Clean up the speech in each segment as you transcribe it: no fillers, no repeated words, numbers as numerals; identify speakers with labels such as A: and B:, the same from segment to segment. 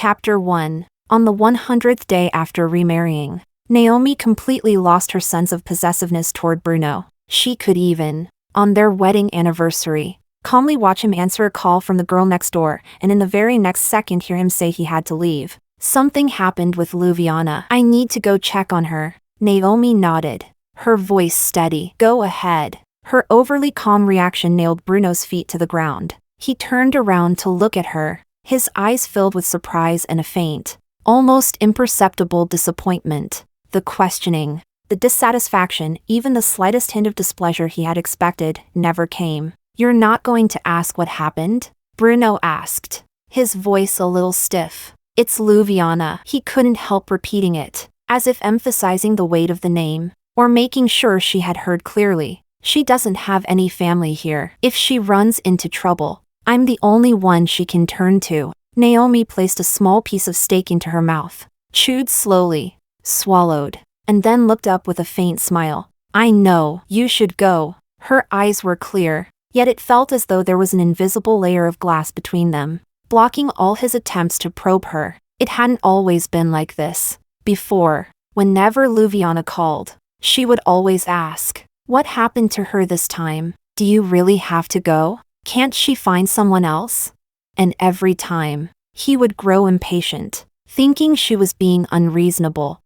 A: Chapter 1. On the 100th day after remarrying, Naomi completely lost her sense of possessiveness toward Bruno. She could even, on their wedding anniversary, calmly watch him answer a call from the girl next door, and in the very next second hear him say he had to leave. Something happened with Lluviana. I need to go check on her. Naomi nodded, her voice steady. Go ahead. Her overly calm reaction nailed Bruno's feet to the ground. He turned around to look at her, his eyes filled with surprise and a faint, almost imperceptible disappointment. The questioning, the dissatisfaction, even the slightest hint of displeasure he had expected, never came. You're not going to ask what happened? Bruno asked, his voice a little stiff. It's Lluviana. He couldn't help repeating it, as if emphasizing the weight of the name, or making sure she had heard clearly. She doesn't have any family here. If she runs into trouble, I'm the only one she can turn to. Naomi placed a small piece of steak into her mouth, chewed slowly, swallowed, and then looked up with a faint smile. I know, you should go. Her eyes were clear, yet it felt as though there was an invisible layer of glass between them, blocking all his attempts to probe her. It hadn't always been like this. Before, whenever Lluviana called, she would always ask, what happened to her this time? Do you really have to go? Can't she find someone else? And every time, he would grow impatient, thinking she was being unreasonable.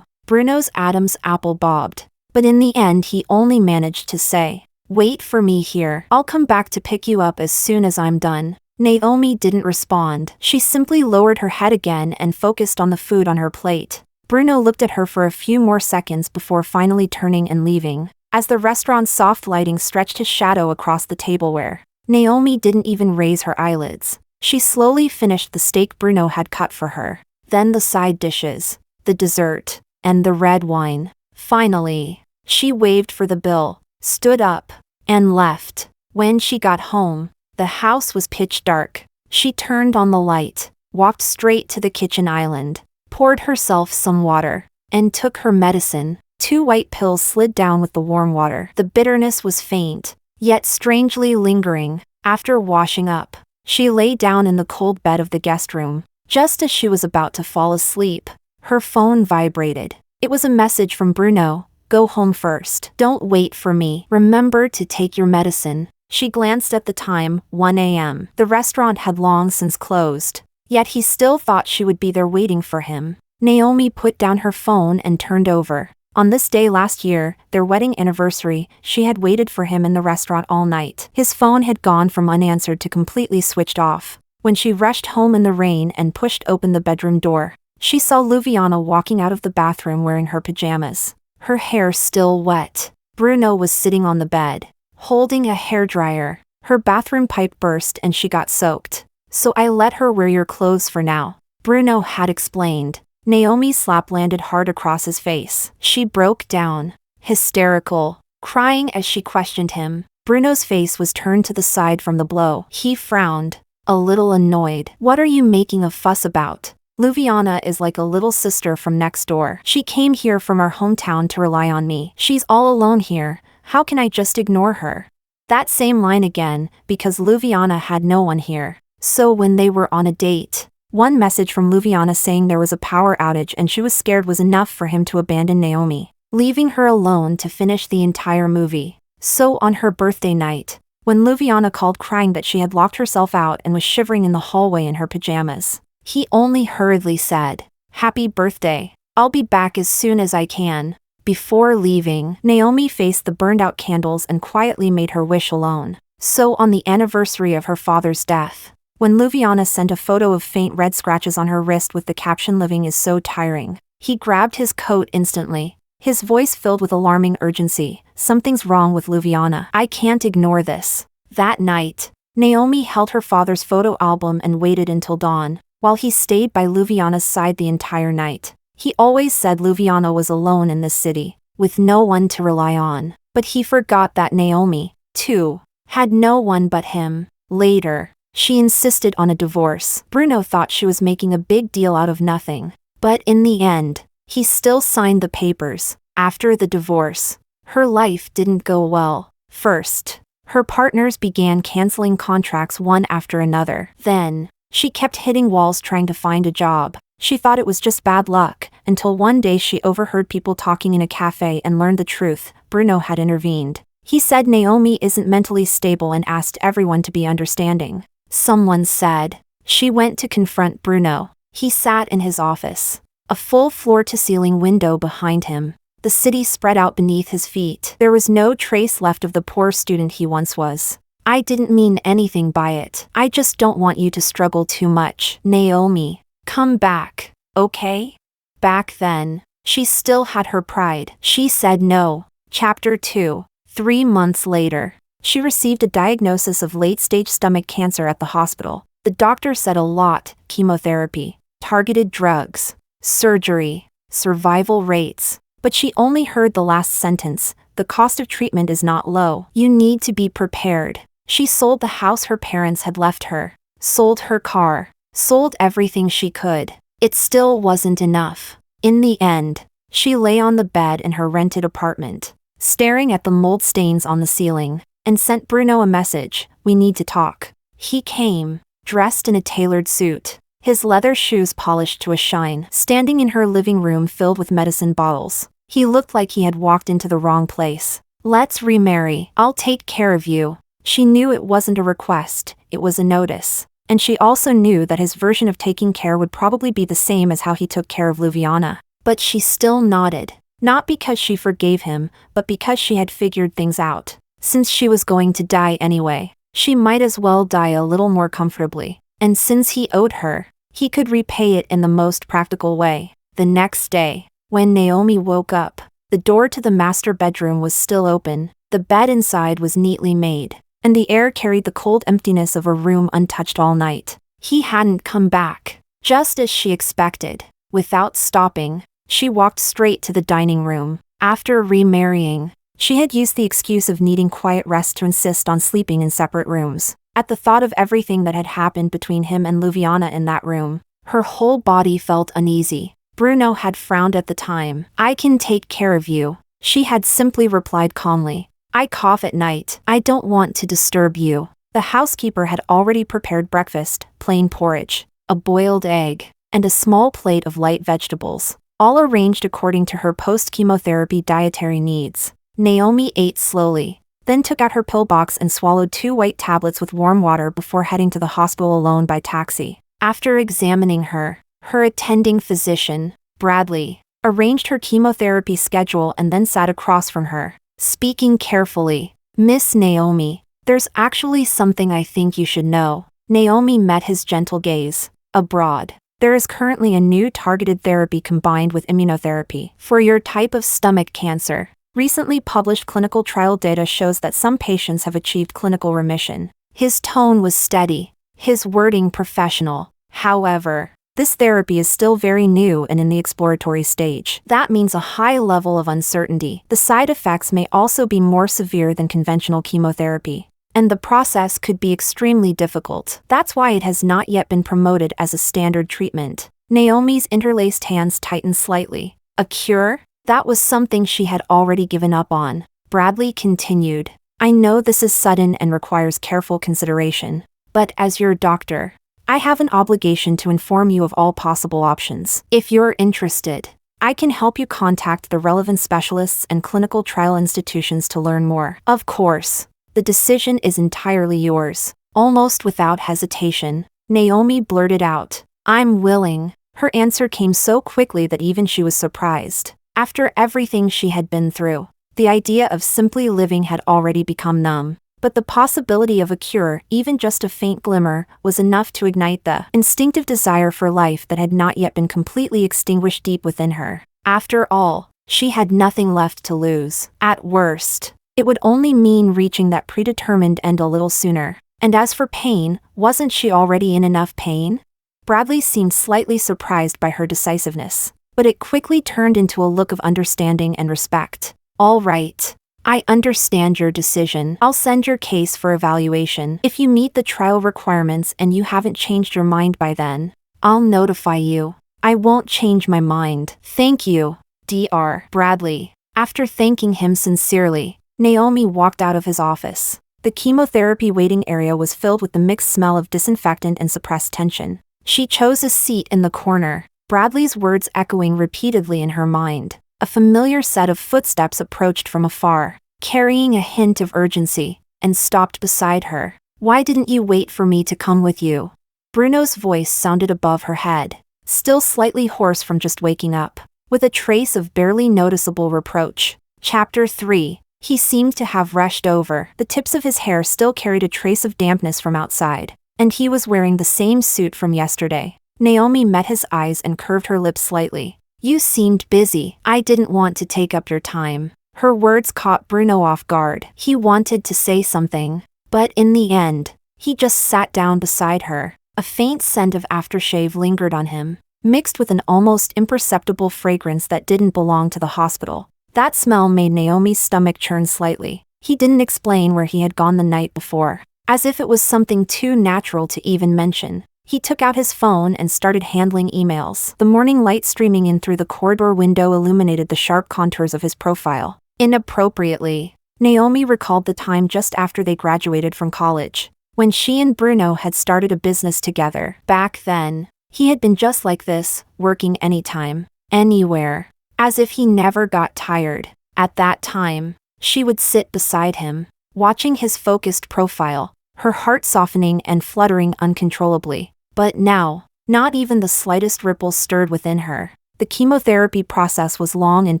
A: Bruno's Adam's apple bobbed, but in the end he only managed to say, wait for me here. I'll come back to pick you up as soon as I'm done. Naomi didn't respond. She simply lowered her head again and focused on the food on her plate. Bruno looked at her for a few more seconds before finally turning and leaving, as the restaurant's soft lighting stretched his shadow across the tableware. Naomi didn't even raise her eyelids. She slowly finished the steak Bruno had cut for her, then the side dishes, the dessert, and the red wine. Finally, she waved for the bill, stood up, and left. When she got home, the house was pitch dark. She turned on the light, walked straight to the kitchen island, poured herself some water, and took her medicine. 2 white pills slid down with the warm water. The bitterness was faint, yet strangely lingering. After washing up, she lay down in the cold bed of the guest room. Just as she was about to fall asleep, her phone vibrated. It was a message from Bruno. Go home first. Don't wait for me. Remember to take your medicine. She glanced at the time, 1 a.m. The restaurant had long since closed, yet he still thought she would be there waiting for him. Naomi put down her phone and turned over. On this day last year, their wedding anniversary, she had waited for him in the restaurant all night. His phone had gone from unanswered to completely switched off. When she rushed home in the rain and pushed open the bedroom door, she saw Lluviana walking out of the bathroom wearing her pajamas, her hair still wet. Bruno was sitting on the bed, holding a hairdryer. Her bathroom pipe burst and she got soaked. So I let her wear your clothes for now, Bruno had explained. Naomi's slap landed hard across his face. She broke down, hysterical, crying as she questioned him. Bruno's face was turned to the side from the blow. He frowned, a little annoyed. What are you making a fuss about? Lluviana is like a little sister from next door. She came here from our hometown to rely on me. She's all alone here. How can I just ignore her? That same line again, because Lluviana had no one here. So when they were on a date, one message from Lluviana saying there was a power outage and she was scared was enough for him to abandon Naomi, leaving her alone to finish the entire movie. So on her birthday night, when Lluviana called crying that she had locked herself out and was shivering in the hallway in her pajamas, he only hurriedly said, "Happy birthday. I'll be back as soon as I can." Before leaving, Naomi faced the burned-out candles and quietly made her wish alone. So on the anniversary of her father's death, when Lluviana sent a photo of faint red scratches on her wrist with the caption "Living is so tiring," he grabbed his coat instantly, his voice filled with alarming urgency. Something's wrong with Lluviana. I can't ignore this. That night, Naomi held her father's photo album and waited until dawn, while he stayed by Lluviana's side the entire night. He always said Lluviana was alone in this city, with no one to rely on. But he forgot that Naomi, too, had no one but him. Later, she insisted on a divorce. Bruno thought she was making a big deal out of nothing. But in the end, he still signed the papers. After the divorce, her life didn't go well. First, her partners began canceling contracts one after another. Then, She kept hitting walls trying to find a job. She thought it was just bad luck, until one day she overheard people talking in a cafe and learned the truth. Bruno had intervened. He said Naomi isn't mentally stable and asked everyone to be understanding. Someone said. She went to confront Bruno. He sat in his office. A full floor-to-ceiling window behind him. The city spread out beneath his feet. There was no trace left of the poor student he once was. I didn't mean anything by it. I just don't want you to struggle too much. Naomi, come back, okay? Back then, she still had her pride. She said no. Chapter 2. 3 months later, she received a diagnosis of late-stage stomach cancer at the hospital. The doctor said a lot: chemotherapy, targeted drugs, surgery, survival rates. But she only heard the last sentence: the cost of treatment is not low. You need to be prepared. She sold the house her parents had left her, sold her car, sold everything she could. It still wasn't enough. In the end, she lay on the bed in her rented apartment, staring at the mold stains on the ceiling, and sent Bruno a message: we need to talk. He came, dressed in a tailored suit, his leather shoes polished to a shine, standing in her living room filled with medicine bottles. He looked like he had walked into the wrong place. Let's remarry. I'll take care of you. She knew it wasn't a request, it was a notice. And she also knew that his version of taking care would probably be the same as how he took care of Lluviana. But she still nodded. Not because she forgave him, but because she had figured things out. Since she was going to die anyway, she might as well die a little more comfortably. And since he owed her, he could repay it in the most practical way. The next day, when Naomi woke up, the door to the master bedroom was still open. The bed inside was neatly made, and the air carried the cold emptiness of a room untouched all night. He hadn't come back. Just as she expected, without stopping, she walked straight to the dining room. After remarrying, she had used the excuse of needing quiet rest to insist on sleeping in separate rooms. At the thought of everything that had happened between him and Lluviana in that room, her whole body felt uneasy. Bruno had frowned at the time. I can take care of you. She had simply replied calmly. I cough at night. I don't want to disturb you. The housekeeper had already prepared breakfast: plain porridge, a boiled egg, and a small plate of light vegetables, all arranged according to her post-chemotherapy dietary needs. Naomi ate slowly, then took out her pill box and swallowed 2 white tablets with warm water before heading to the hospital alone by taxi. After examining her, her attending physician, Bradley, arranged her chemotherapy schedule and then sat across from her, speaking carefully. Miss Naomi, there's actually something I think you should know. Naomi met his gentle gaze. Abroad, there is currently a new targeted therapy combined with immunotherapy for your type of stomach cancer. Recently published clinical trial data shows that some patients have achieved clinical remission. His tone was steady, his wording professional. However, this therapy is still very new and in the exploratory stage. That means a high level of uncertainty. The side effects may also be more severe than conventional chemotherapy, and the process could be extremely difficult. That's why it has not yet been promoted as a standard treatment. Naomi's interlaced hands tightened slightly. A cure? That was something she had already given up on. Bradley continued. I know this is sudden and requires careful consideration, but as your doctor, I have an obligation to inform you of all possible options. If you're interested, I can help you contact the relevant specialists and clinical trial institutions to learn more. Of course, the decision is entirely yours. Almost without hesitation, Naomi blurted out, I'm willing. Her answer came so quickly that even she was surprised. After everything she had been through, the idea of simply living had already become numb. But the possibility of a cure, even just a faint glimmer, was enough to ignite the instinctive desire for life that had not yet been completely extinguished deep within her. After all, she had nothing left to lose. At worst, it would only mean reaching that predetermined end a little sooner. And as for pain, wasn't she already in enough pain? Bradley seemed slightly surprised by her decisiveness, but it quickly turned into a look of understanding and respect. All right. I understand your decision. I'll send your case for evaluation. If you meet the trial requirements and you haven't changed your mind by then, I'll notify you. I won't change my mind. Thank you, Dr. Bradley. After thanking him sincerely, Naomi walked out of his office. The chemotherapy waiting area was filled with the mixed smell of disinfectant and suppressed tension. She chose a seat in the corner, Bradley's words echoing repeatedly in her mind. A familiar set of footsteps approached from afar, carrying a hint of urgency, and stopped beside her. "Why didn't you wait for me to come with you?" Bruno's voice sounded above her head, still slightly hoarse from just waking up, with a trace of barely noticeable reproach. Chapter 3. He seemed to have rushed over. The tips of his hair still carried a trace of dampness from outside, and he was wearing the same suit from yesterday. Naomi met his eyes and curved her lips slightly. "You seemed busy. I didn't want to take up your time." Her words caught Bruno off guard. He wanted to say something, but in the end, he just sat down beside her. A faint scent of aftershave lingered on him, mixed with an almost imperceptible fragrance that didn't belong to the hospital. That smell made Naomi's stomach churn slightly. He didn't explain where he had gone the night before, as if it was something too natural to even mention. He took out his phone and started handling emails. The morning light streaming in through the corridor window illuminated the sharp contours of his profile. Inappropriately, Naomi recalled the time just after they graduated from college, when she and Bruno had started a business together. Back then, he had been just like this, working anytime, anywhere, as if he never got tired. At that time, she would sit beside him, watching his focused profile, her heart softening and fluttering uncontrollably. But now, not even the slightest ripple stirred within her. The chemotherapy process was long and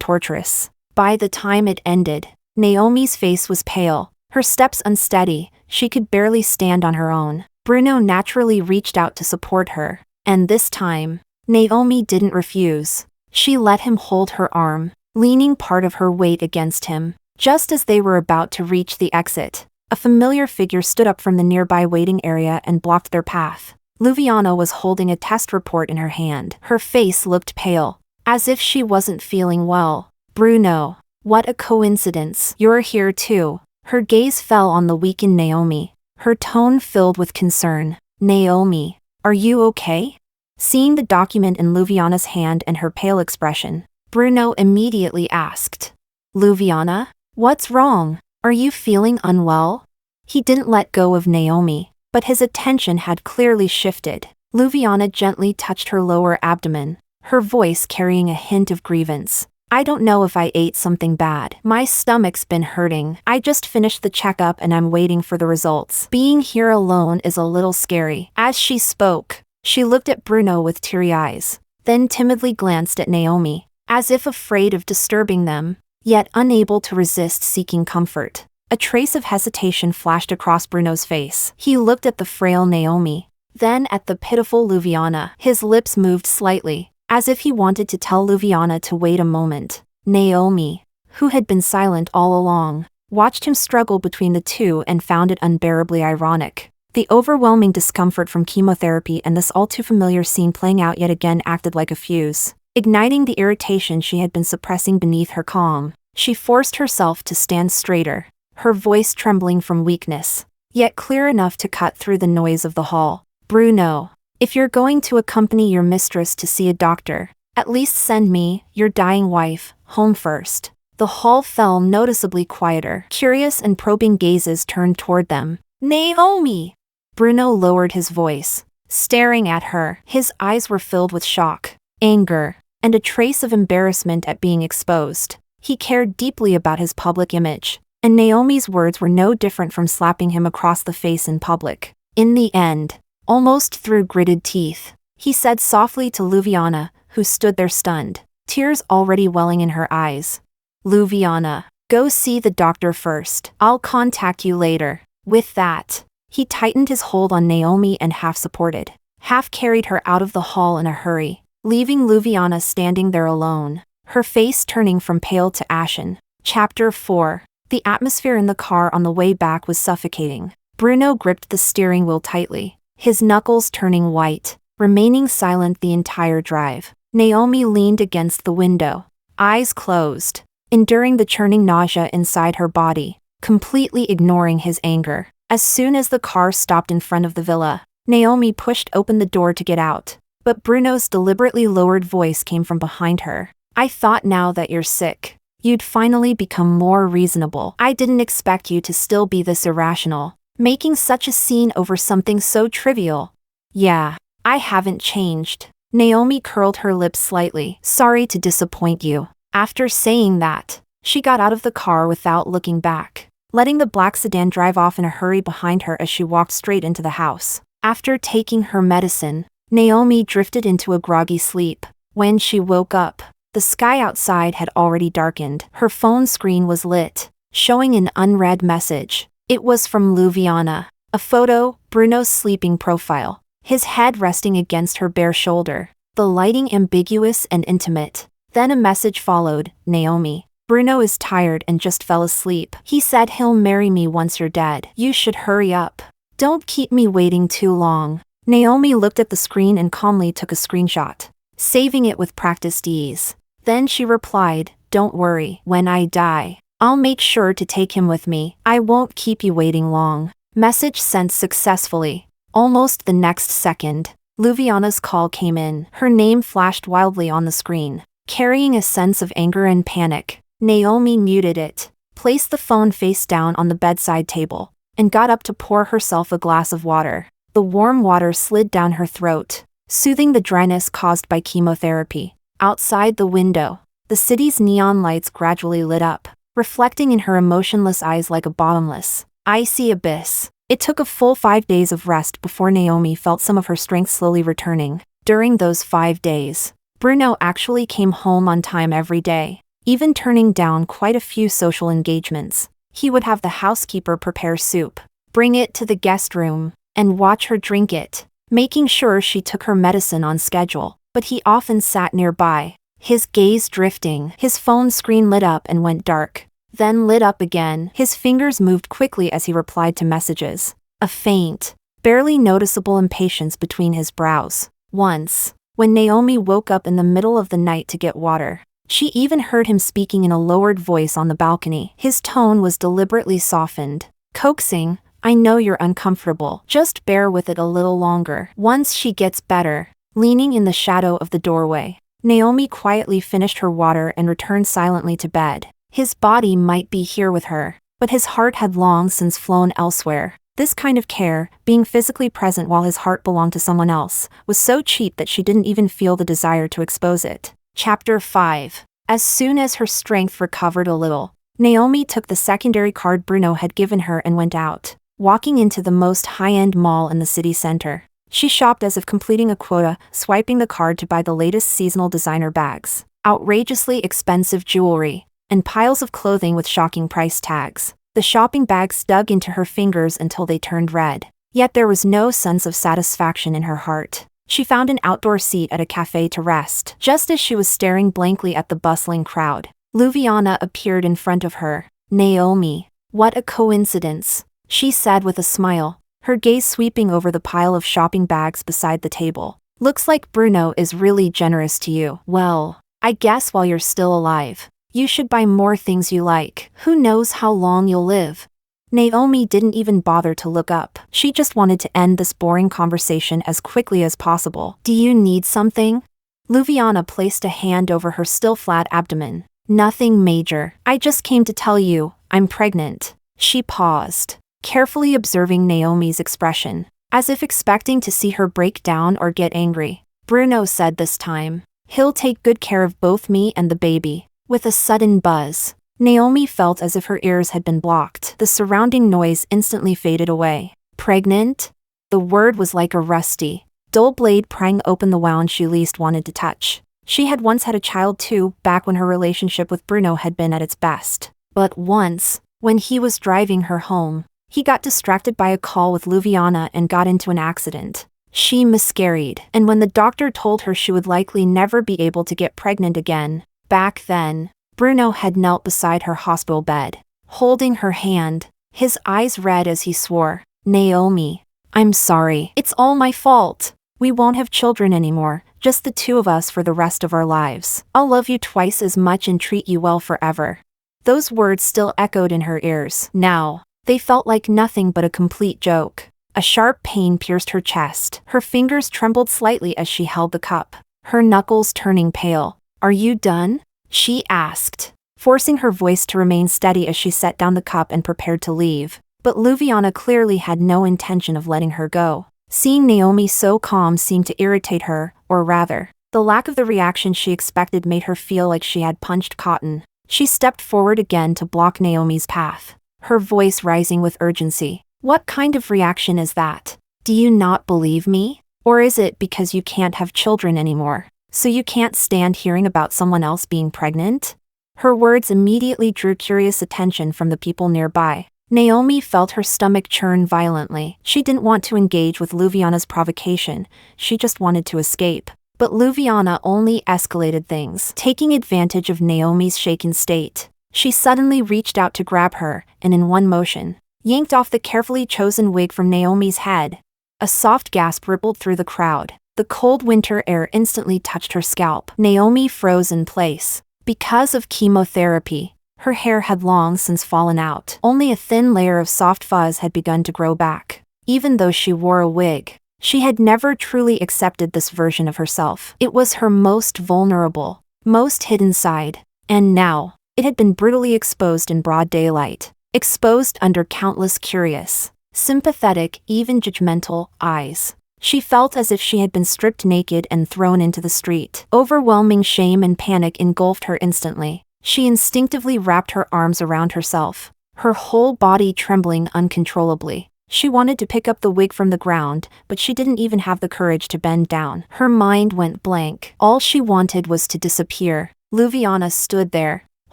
A: torturous. By the time it ended, Naomi's face was pale, her steps unsteady. She could barely stand on her own. Bruno naturally reached out to support her, and this time, Naomi didn't refuse. She let him hold her arm, leaning part of her weight against him. Just as they were about to reach the exit, a familiar figure stood up from the nearby waiting area and blocked their path. Lluviana was holding a test report in her hand. Her face looked pale, as if she wasn't feeling well. "Bruno, what a coincidence. You're here too." Her gaze fell on the weakened Naomi, her tone filled with concern. "Naomi, are you okay?" Seeing the document in Lluviana's hand and her pale expression, Bruno immediately asked, "Lluviana, what's wrong? Are you feeling unwell?" He didn't let go of Naomi, but his attention had clearly shifted. Lluviana gently touched her lower abdomen, her voice carrying a hint of grievance. "I don't know if I ate something bad. My stomach's been hurting. I just finished the checkup and I'm waiting for the results. Being here alone is a little scary." As she spoke, she looked at Bruno with teary eyes, then timidly glanced at Naomi, as if afraid of disturbing them, yet unable to resist seeking comfort. A trace of hesitation flashed across Bruno's face. He looked at the frail Naomi, then at the pitiful Lluviana. His lips moved slightly, as if he wanted to tell Lluviana to wait a moment. Naomi, who had been silent all along, watched him struggle between the two and found it unbearably ironic. The overwhelming discomfort from chemotherapy and this all too familiar scene playing out yet again acted like a fuse, igniting the irritation she had been suppressing beneath her calm. She forced herself to stand straighter, her voice trembling from weakness, yet clear enough to cut through the noise of the hall. "Bruno, if you're going to accompany your mistress to see a doctor, at least send me, your dying wife, home first." The hall fell noticeably quieter. Curious and probing gazes turned toward them. "Naomi!" Bruno lowered his voice, staring at her. His eyes were filled with shock, anger, and a trace of embarrassment at being exposed. He cared deeply about his public image, and Naomi's words were no different from slapping him across the face in public. In the end, almost through gritted teeth, he said softly to Lluviana, who stood there stunned, tears already welling in her eyes, "Lluviana, go see the doctor first. I'll contact you later." With that, he tightened his hold on Naomi and half-supported, half-carried her out of the hall in a hurry, leaving Lluviana standing there alone, her face turning from pale to ashen. Chapter 4. The atmosphere in the car on the way back was suffocating. Bruno gripped the steering wheel tightly, his knuckles turning white, remaining silent the entire drive. Naomi leaned against the window, eyes closed, enduring the churning nausea inside her body, completely ignoring his anger. As soon as the car stopped in front of the villa, Naomi pushed open the door to get out, but Bruno's deliberately lowered voice came from behind her. "I thought now that you're sick, You'd finally become more reasonable. I didn't expect you to still be this irrational, making such a scene over something so trivial. Yeah, I haven't changed. Naomi curled her lips slightly. Sorry to disappoint you. After saying that, she got out of the car without looking back, letting the black sedan drive off in a hurry behind her as she walked straight into the house. After taking her medicine, Naomi drifted into a groggy sleep. When she woke up, the sky outside had already darkened. Her phone screen was lit, showing an unread message. It was from Lluviana. A photo, Bruno's sleeping profile, his head resting against her bare shoulder, the lighting ambiguous and intimate. Then a message followed, Naomi. Bruno is tired and just fell asleep. He said he'll marry me once you're dead. You should hurry up. Don't keep me waiting too long. Naomi looked at the screen and calmly took a screenshot, saving it with practiced ease. Then she replied, don't worry, when I die, I'll make sure to take him with me. I won't keep you waiting long. Message sent successfully. Almost the next second, Lluviana's call came in. Her name flashed wildly on the screen, carrying a sense of anger and panic. Naomi muted it, placed the phone face down on the bedside table, and got up to pour herself a glass of water. The warm water slid down her throat, soothing the dryness caused by chemotherapy. Outside the window, the city's neon lights gradually lit up, reflecting in her emotionless eyes like a bottomless, icy abyss. It took a full 5 days of rest before Naomi felt some of her strength slowly returning. During those 5 days, Bruno actually came home on time every day, even turning down quite a few social engagements. He would have the housekeeper prepare soup, bring it to the guest room, and watch her drink it, making sure she took her medicine on schedule. But he often sat nearby, his gaze drifting. His phone screen lit up and went dark, then lit up again. His fingers moved quickly as he replied to messages, a faint, barely noticeable impatience between his brows. Once, when Naomi woke up in the middle of the night to get water, she even heard him speaking in a lowered voice on the balcony. His tone was deliberately softened, coaxing, I know you're uncomfortable. Just bear with it a little longer. Once she gets better. Leaning in the shadow of the doorway, Naomi quietly finished her water and returned silently to bed. His body might be here with her, but his heart had long since flown elsewhere. This kind of care, being physically present while his heart belonged to someone else, was so cheap that she didn't even feel the desire to expose it. Chapter 5. As soon as her strength recovered a little, Naomi took the secondary card Bruno had given her and went out, walking into the most high-end mall in the city center. She shopped as if completing a quota, swiping the card to buy the latest seasonal designer bags, outrageously expensive jewelry, and piles of clothing with shocking price tags. The shopping bags dug into her fingers until they turned red. Yet there was no sense of satisfaction in her heart. She found an outdoor seat at a cafe to rest. Just as she was staring blankly at the bustling crowd, Lluviana appeared in front of her. Naomi, what a coincidence, she said with a smile, her gaze sweeping over the pile of shopping bags beside the table. Looks like Bruno is really generous to you. Well, I guess while you're still alive, you should buy more things you like. Who knows how long you'll live? Naomi didn't even bother to look up. She just wanted to end this boring conversation as quickly as possible. Do you need something? Lluviana placed a hand over her still flat abdomen. Nothing major. I just came to tell you, I'm pregnant. She paused, carefully observing Naomi's expression, as if expecting to see her break down or get angry. Bruno said this time, he'll take good care of both me and the baby. With a sudden buzz, Naomi felt as if her ears had been blocked. The surrounding noise instantly faded away. Pregnant? The word was like a rusty, dull blade prying open the wound she least wanted to touch. She had once had a child too, back when her relationship with Bruno had been at its best. But once, when he was driving her home, he got distracted by a call with Lluviana and got into an accident. She miscarried, and when the doctor told her she would likely never be able to get pregnant again, back then, Bruno had knelt beside her hospital bed, holding her hand, his eyes red as he swore, Naomi, I'm sorry. It's all my fault. We won't have children anymore, just the two of us for the rest of our lives. I'll love you twice as much and treat you well forever. Those words still echoed in her ears. Now, they felt like nothing but a complete joke. A sharp pain pierced her chest. Her fingers trembled slightly as she held the cup, her knuckles turning pale. Are you done? She asked, forcing her voice to remain steady as she set down the cup and prepared to leave. But Lluviana clearly had no intention of letting her go. Seeing Naomi so calm seemed to irritate her, or rather, the lack of the reaction she expected made her feel like she had punched cotton. She stepped forward again to block Naomi's path, her voice rising with urgency. "What kind of reaction is that? Do you not believe me? Or is it because you can't have children anymore, so you can't stand hearing about someone else being pregnant?" Her words immediately drew curious attention from the people nearby. Naomi felt her stomach churn violently. She didn't want to engage with Lluviana's provocation, she just wanted to escape. But Lluviana only escalated things, taking advantage of Naomi's shaken state. She suddenly reached out to grab her, and in one motion, yanked off the carefully chosen wig from Naomi's head. A soft gasp rippled through the crowd. The cold winter air instantly touched her scalp. Naomi froze in place. Because of chemotherapy, her hair had long since fallen out. Only a thin layer of soft fuzz had begun to grow back. Even though she wore a wig, she had never truly accepted this version of herself. It was her most vulnerable, most hidden side. And now, it had been brutally exposed in broad daylight. Exposed under countless curious, sympathetic, even judgmental eyes. She felt as if she had been stripped naked and thrown into the street. Overwhelming shame and panic engulfed her instantly. She instinctively wrapped her arms around herself, her whole body trembling uncontrollably. She wanted to pick up the wig from the ground, but she didn't even have the courage to bend down. Her mind went blank. All she wanted was to disappear. Lluviana stood there,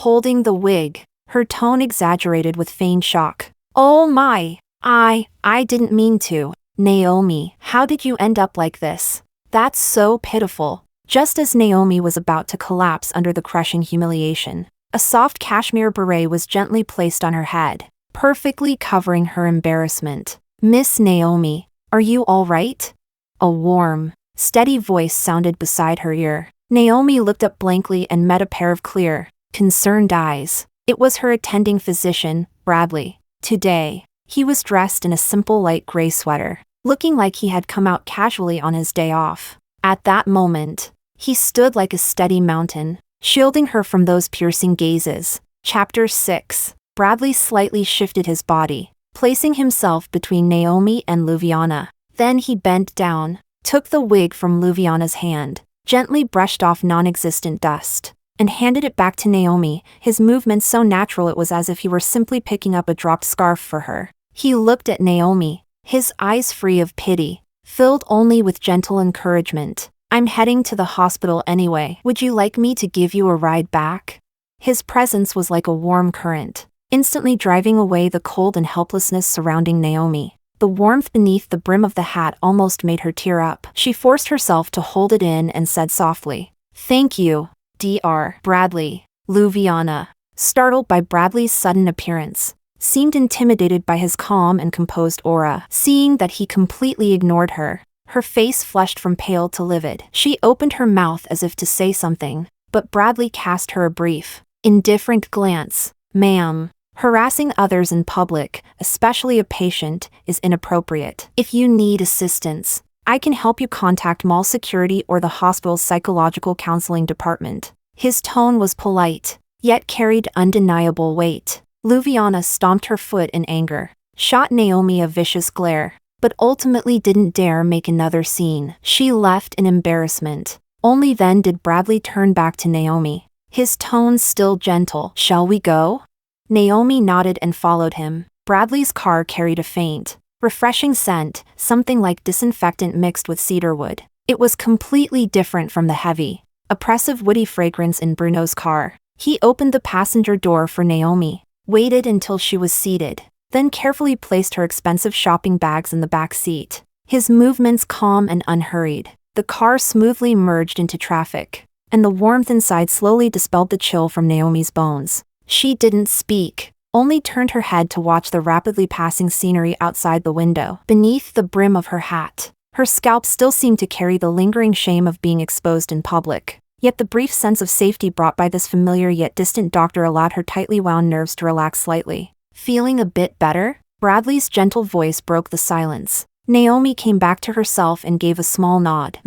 A: holding the wig, her tone exaggerated with feigned shock. "Oh my! I didn't mean to. Naomi, how did you end up like this? That's so pitiful." Just as Naomi was about to collapse under the crushing humiliation, a soft cashmere beret was gently placed on her head, perfectly covering her embarrassment. "Miss Naomi, are you all right?" A warm, steady voice sounded beside her ear. Naomi looked up blankly and met a pair of clear, concerned eyes. It was her attending physician, Bradley. Today, he was dressed in a simple light gray sweater, looking like he had come out casually on his day off. At that moment, he stood like a steady mountain, shielding her from those piercing gazes. Chapter 6. Bradley slightly shifted his body, placing himself between Naomi and Lluviana. Then he bent down, took the wig from Lluviana's hand, gently brushed off non-existent dust, and handed it back to Naomi, his movements so natural it was as if he were simply picking up a dropped scarf for her. He looked at Naomi, his eyes free of pity, filled only with gentle encouragement. "I'm heading to the hospital anyway. Would you like me to give you a ride back?" His presence was like a warm current, instantly driving away the cold and helplessness surrounding Naomi. The warmth beneath the brim of the hat almost made her tear up. She forced herself to hold it in and said softly, "Thank you, Dr. Bradley." Lluviana, startled by Bradley's sudden appearance, seemed intimidated by his calm and composed aura. Seeing that he completely ignored her, her face flushed from pale to livid. She opened her mouth as if to say something, but Bradley cast her a brief, indifferent glance. "Ma'am, harassing others in public, especially a patient, is inappropriate. If you need assistance, I can help you contact mall security or the hospital's psychological counseling department." His tone was polite, yet carried undeniable weight. Lluviana stomped her foot in anger, shot Naomi a vicious glare, but ultimately didn't dare make another scene. She left in embarrassment. Only then did Bradley turn back to Naomi, his tone still gentle. "Shall we go?" Naomi nodded and followed him. Bradley's car carried a faint, refreshing scent, something like disinfectant mixed with cedarwood. It was completely different from the heavy, oppressive woody fragrance in Bruno's car. He opened the passenger door for Naomi, waited until she was seated, then carefully placed her expensive shopping bags in the back seat. His movements calm and unhurried. The car smoothly merged into traffic, and the warmth inside slowly dispelled the chill from Naomi's bones. She didn't speak, only turned her head to watch the rapidly passing scenery outside the window. Beneath the brim of her hat, her scalp still seemed to carry the lingering shame of being exposed in public. Yet the brief sense of safety brought by this familiar yet distant doctor allowed her tightly wound nerves to relax slightly. "Feeling a bit better?" Bradley's gentle voice broke the silence. Naomi came back to herself and gave a small nod.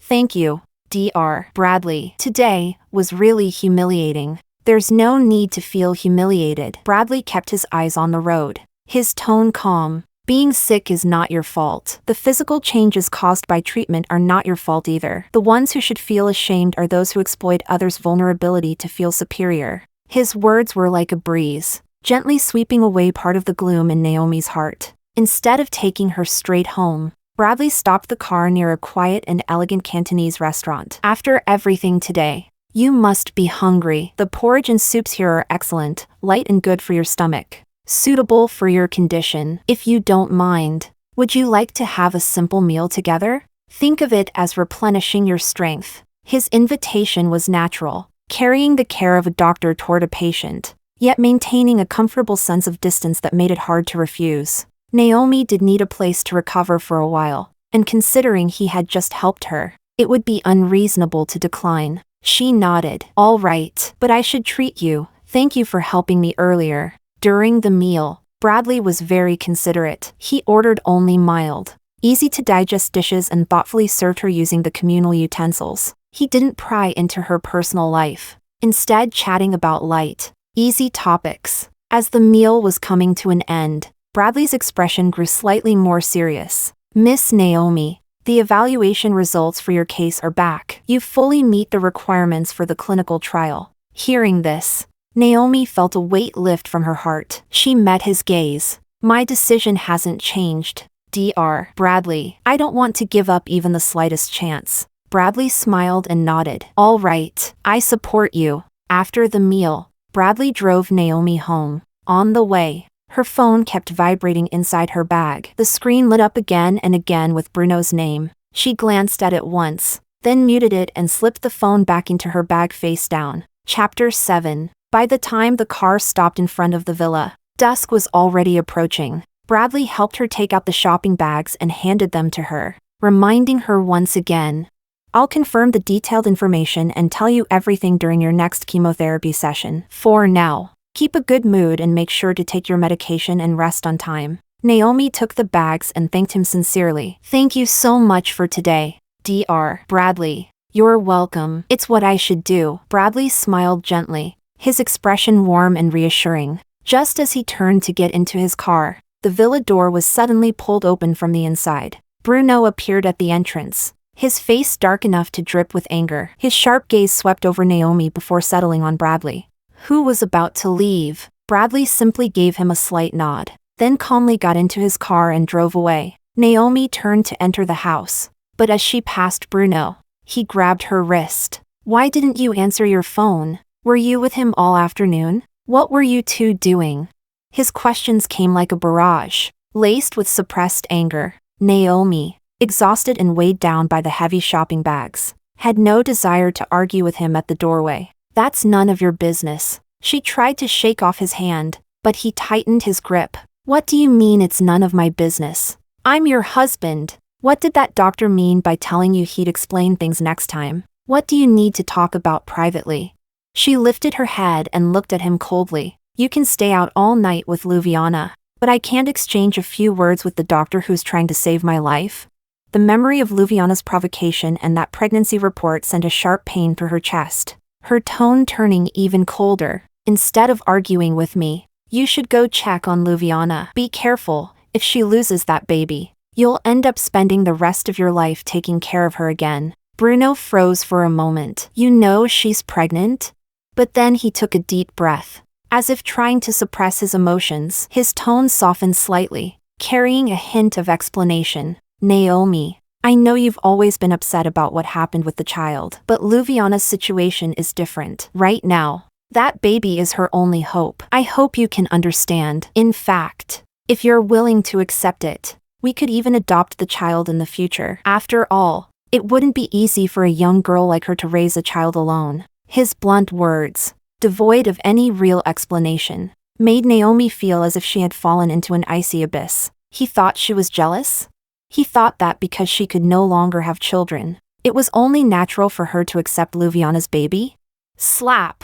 A: Thank you, Dr. Bradley. Today was really humiliating." There's no need to feel humiliated. Bradley kept his eyes on the road, his tone calm. Being sick is not your fault. The physical changes caused by treatment are not your fault either. The ones who should feel ashamed are those who exploit others' vulnerability to feel superior. His words were like a breeze, gently sweeping away part of the gloom in Naomi's heart. Instead of taking her straight home, Bradley stopped the car near a quiet and elegant Cantonese restaurant. After everything today, you must be hungry. The porridge and soups here are excellent, light and good for your stomach. Suitable for your condition. If you don't mind, would you like to have a simple meal together? Think of it as replenishing your strength. His invitation was natural, carrying the care of a doctor toward a patient, yet maintaining a comfortable sense of distance that made it hard to refuse. Naomi did need a place to recover for a while, and considering he had just helped her, it would be unreasonable to decline. She nodded. All right, but I should treat you. Thank you for helping me earlier. During the meal, Bradley was very considerate. He ordered only mild, easy-to-digest dishes and thoughtfully served her using the communal utensils. He didn't pry into her personal life, instead chatting about light, easy topics. As the meal was coming to an end, Bradley's expression grew slightly more serious. Miss Naomi, the evaluation results for your case are back. You fully meet the requirements for the clinical trial. Hearing this, Naomi felt a weight lift from her heart. She met his gaze. My decision hasn't changed. Dr. Bradley, I don't want to give up even the slightest chance. Bradley smiled and nodded. All right, I support you. After the meal, Bradley drove Naomi home. On the way, her phone kept vibrating inside her bag. The screen lit up again and again with Bruno's name. She glanced at it once, then muted it and slipped the phone back into her bag face down. Chapter 7. By the time the car stopped in front of the villa, dusk was already approaching. Bradley helped her take out the shopping bags and handed them to her, reminding her once again, I'll confirm the detailed information and tell you everything during your next chemotherapy session. For now, keep a good mood and make sure to take your medication and rest on time. Naomi took the bags and thanked him sincerely. Thank you so much for today, Dr. Bradley. You're welcome. It's what I should do. Bradley smiled gently, his expression warm and reassuring. Just as he turned to get into his car, the villa door was suddenly pulled open from the inside. Bruno appeared at the entrance, his face dark enough to drip with anger. His sharp gaze swept over Naomi before settling on Bradley, who was about to leave. Bradley simply gave him a slight nod, then calmly got into his car and drove away. Naomi turned to enter the house, but as she passed Bruno, he grabbed her wrist. Why didn't you answer your phone? Were you with him all afternoon? What were you two doing? His questions came like a barrage, laced with suppressed anger. Naomi, exhausted and weighed down by the heavy shopping bags, had no desire to argue with him at the doorway. That's none of your business. She tried to shake off his hand, but he tightened his grip. What do you mean it's none of my business? I'm your husband. What did that doctor mean by telling you he'd explain things next time? What do you need to talk about privately? She lifted her head and looked at him coldly. You can stay out all night with Lluviana, but I can't exchange a few words with the doctor who's trying to save my life. The memory of Lluviana's provocation and that pregnancy report sent a sharp pain through her chest, her tone turning even colder. Instead of arguing with me, you should go check on Lluviana. Be careful. If she loses that baby, you'll end up spending the rest of your life taking care of her again. Bruno froze for a moment. You know she's pregnant? But then he took a deep breath. As if trying to suppress his emotions, his tone softened slightly, carrying a hint of explanation. Naomi, I know you've always been upset about what happened with the child, but Lluviana's situation is different. Right now, that baby is her only hope. I hope you can understand. In fact, if you're willing to accept it, we could even adopt the child in the future. After all, it wouldn't be easy for a young girl like her to raise a child alone. His blunt words, devoid of any real explanation, made Naomi feel as if she had fallen into an icy abyss. He thought she was jealous? He thought that because she could no longer have children, it was only natural for her to accept Lluviana's baby? Slap!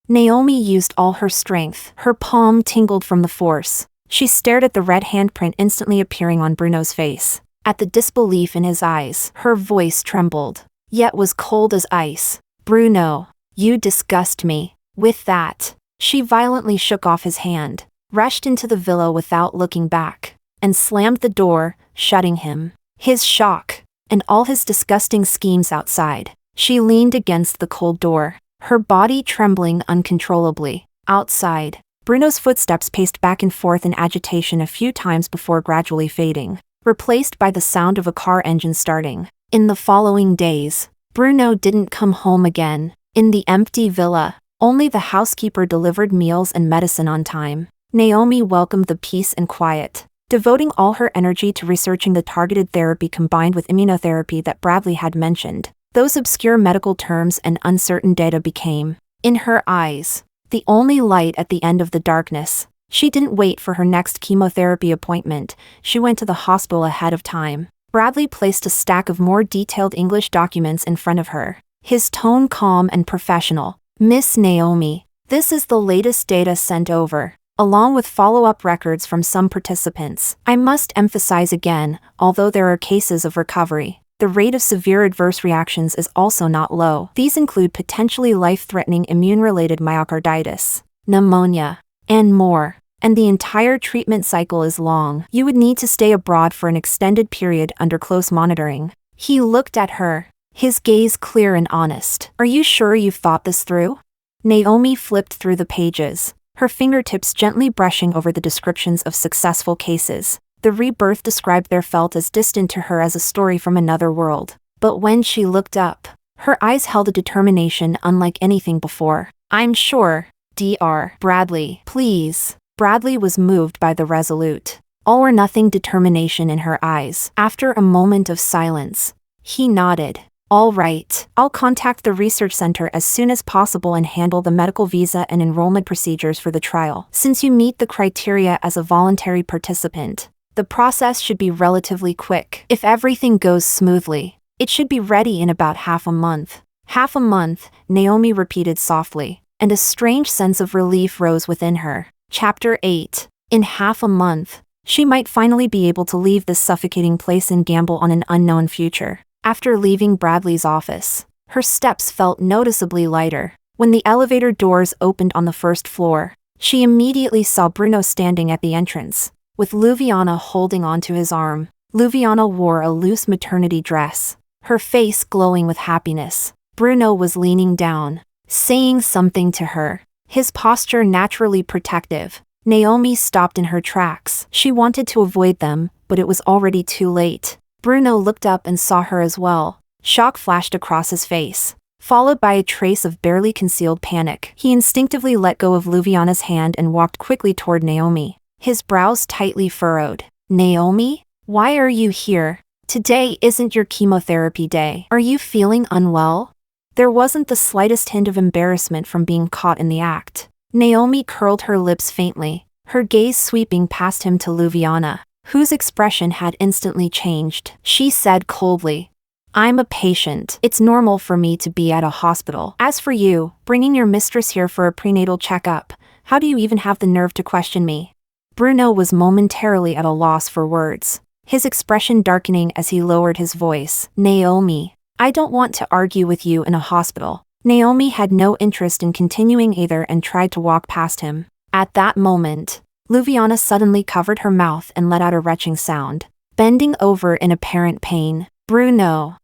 A: Naomi used all her strength. Her palm tingled from the force. She stared at the red handprint instantly appearing on Bruno's face. At the disbelief in his eyes, her voice trembled, yet was cold as ice. Bruno, you disgust me. With that, she violently shook off his hand, rushed into the villa without looking back, and slammed the door, shutting him. His shock, and all his disgusting schemes outside. She leaned against the cold door, her body trembling uncontrollably. Outside, Bruno's footsteps paced back and forth in agitation a few times before gradually fading, replaced by the sound of a car engine starting. In the following days, Bruno didn't come home again. In the empty villa, only the housekeeper delivered meals and medicine on time. Naomi welcomed the peace and quiet, devoting all her energy to researching the targeted therapy combined with immunotherapy that Bradley had mentioned. Those obscure medical terms and uncertain data became, in her eyes, the only light at the end of the darkness. She didn't wait for her next chemotherapy appointment. She went to the hospital ahead of time. Bradley placed a stack of more detailed English documents in front of her, his tone calm and professional. "Miss Naomi, this is the latest data sent over, along with follow-up records from some participants. I must emphasize again, although there are cases of recovery, the rate of severe adverse reactions is also not low. These include potentially life-threatening immune-related myocarditis, pneumonia, and more. And the entire treatment cycle is long. You would need to stay abroad for an extended period under close monitoring." He looked at her, his gaze clear and honest. "Are you sure you've thought this through?" Naomi flipped through the pages, her fingertips gently brushing over the descriptions of successful cases. The rebirth described there felt as distant to her as a story from another world. But when she looked up, her eyes held a determination unlike anything before. "I'm sure, Dr. Bradley, please." Bradley was moved by the resolute, all-or-nothing determination in her eyes. After a moment of silence, he nodded. "All right, I'll contact the research center as soon as possible and handle the medical visa and enrollment procedures for the trial. Since you meet the criteria as a voluntary participant, the process should be relatively quick. If everything goes smoothly, it should be ready in about half a month." "Half a month," Naomi repeated softly, and a strange sense of relief rose within her. Chapter 8. In half a month, she might finally be able to leave this suffocating place and gamble on an unknown future. After leaving Bradley's office, her steps felt noticeably lighter. When the elevator doors opened on the first floor, she immediately saw Bruno standing at the entrance, with Lluviana holding onto his arm. Lluviana wore a loose maternity dress, her face glowing with happiness. Bruno was leaning down, saying something to her, his posture naturally protective. Naomi stopped in her tracks. She wanted to avoid them, but it was already too late. Bruno looked up and saw her as well. Shock flashed across his face, followed by a trace of barely concealed panic. He instinctively let go of Lluviana's hand and walked quickly toward Naomi, his brows tightly furrowed. "Naomi? Why are you here? Today isn't your chemotherapy day. Are you feeling unwell?" There wasn't the slightest hint of embarrassment from being caught in the act. Naomi curled her lips faintly, her gaze sweeping past him to Lluviana, whose expression had instantly changed. She said coldly, "I'm a patient. It's normal for me to be at a hospital. As for you, bringing your mistress here for a prenatal checkup, how do you even have the nerve to question me?" Bruno was momentarily at a loss for words, his expression darkening as he lowered his voice. "Naomi, I don't want to argue with you in a hospital." Naomi had no interest in continuing either and tried to walk past him. At that moment, Lluviana suddenly covered her mouth and let out a retching sound, bending over in apparent pain. "Bruno,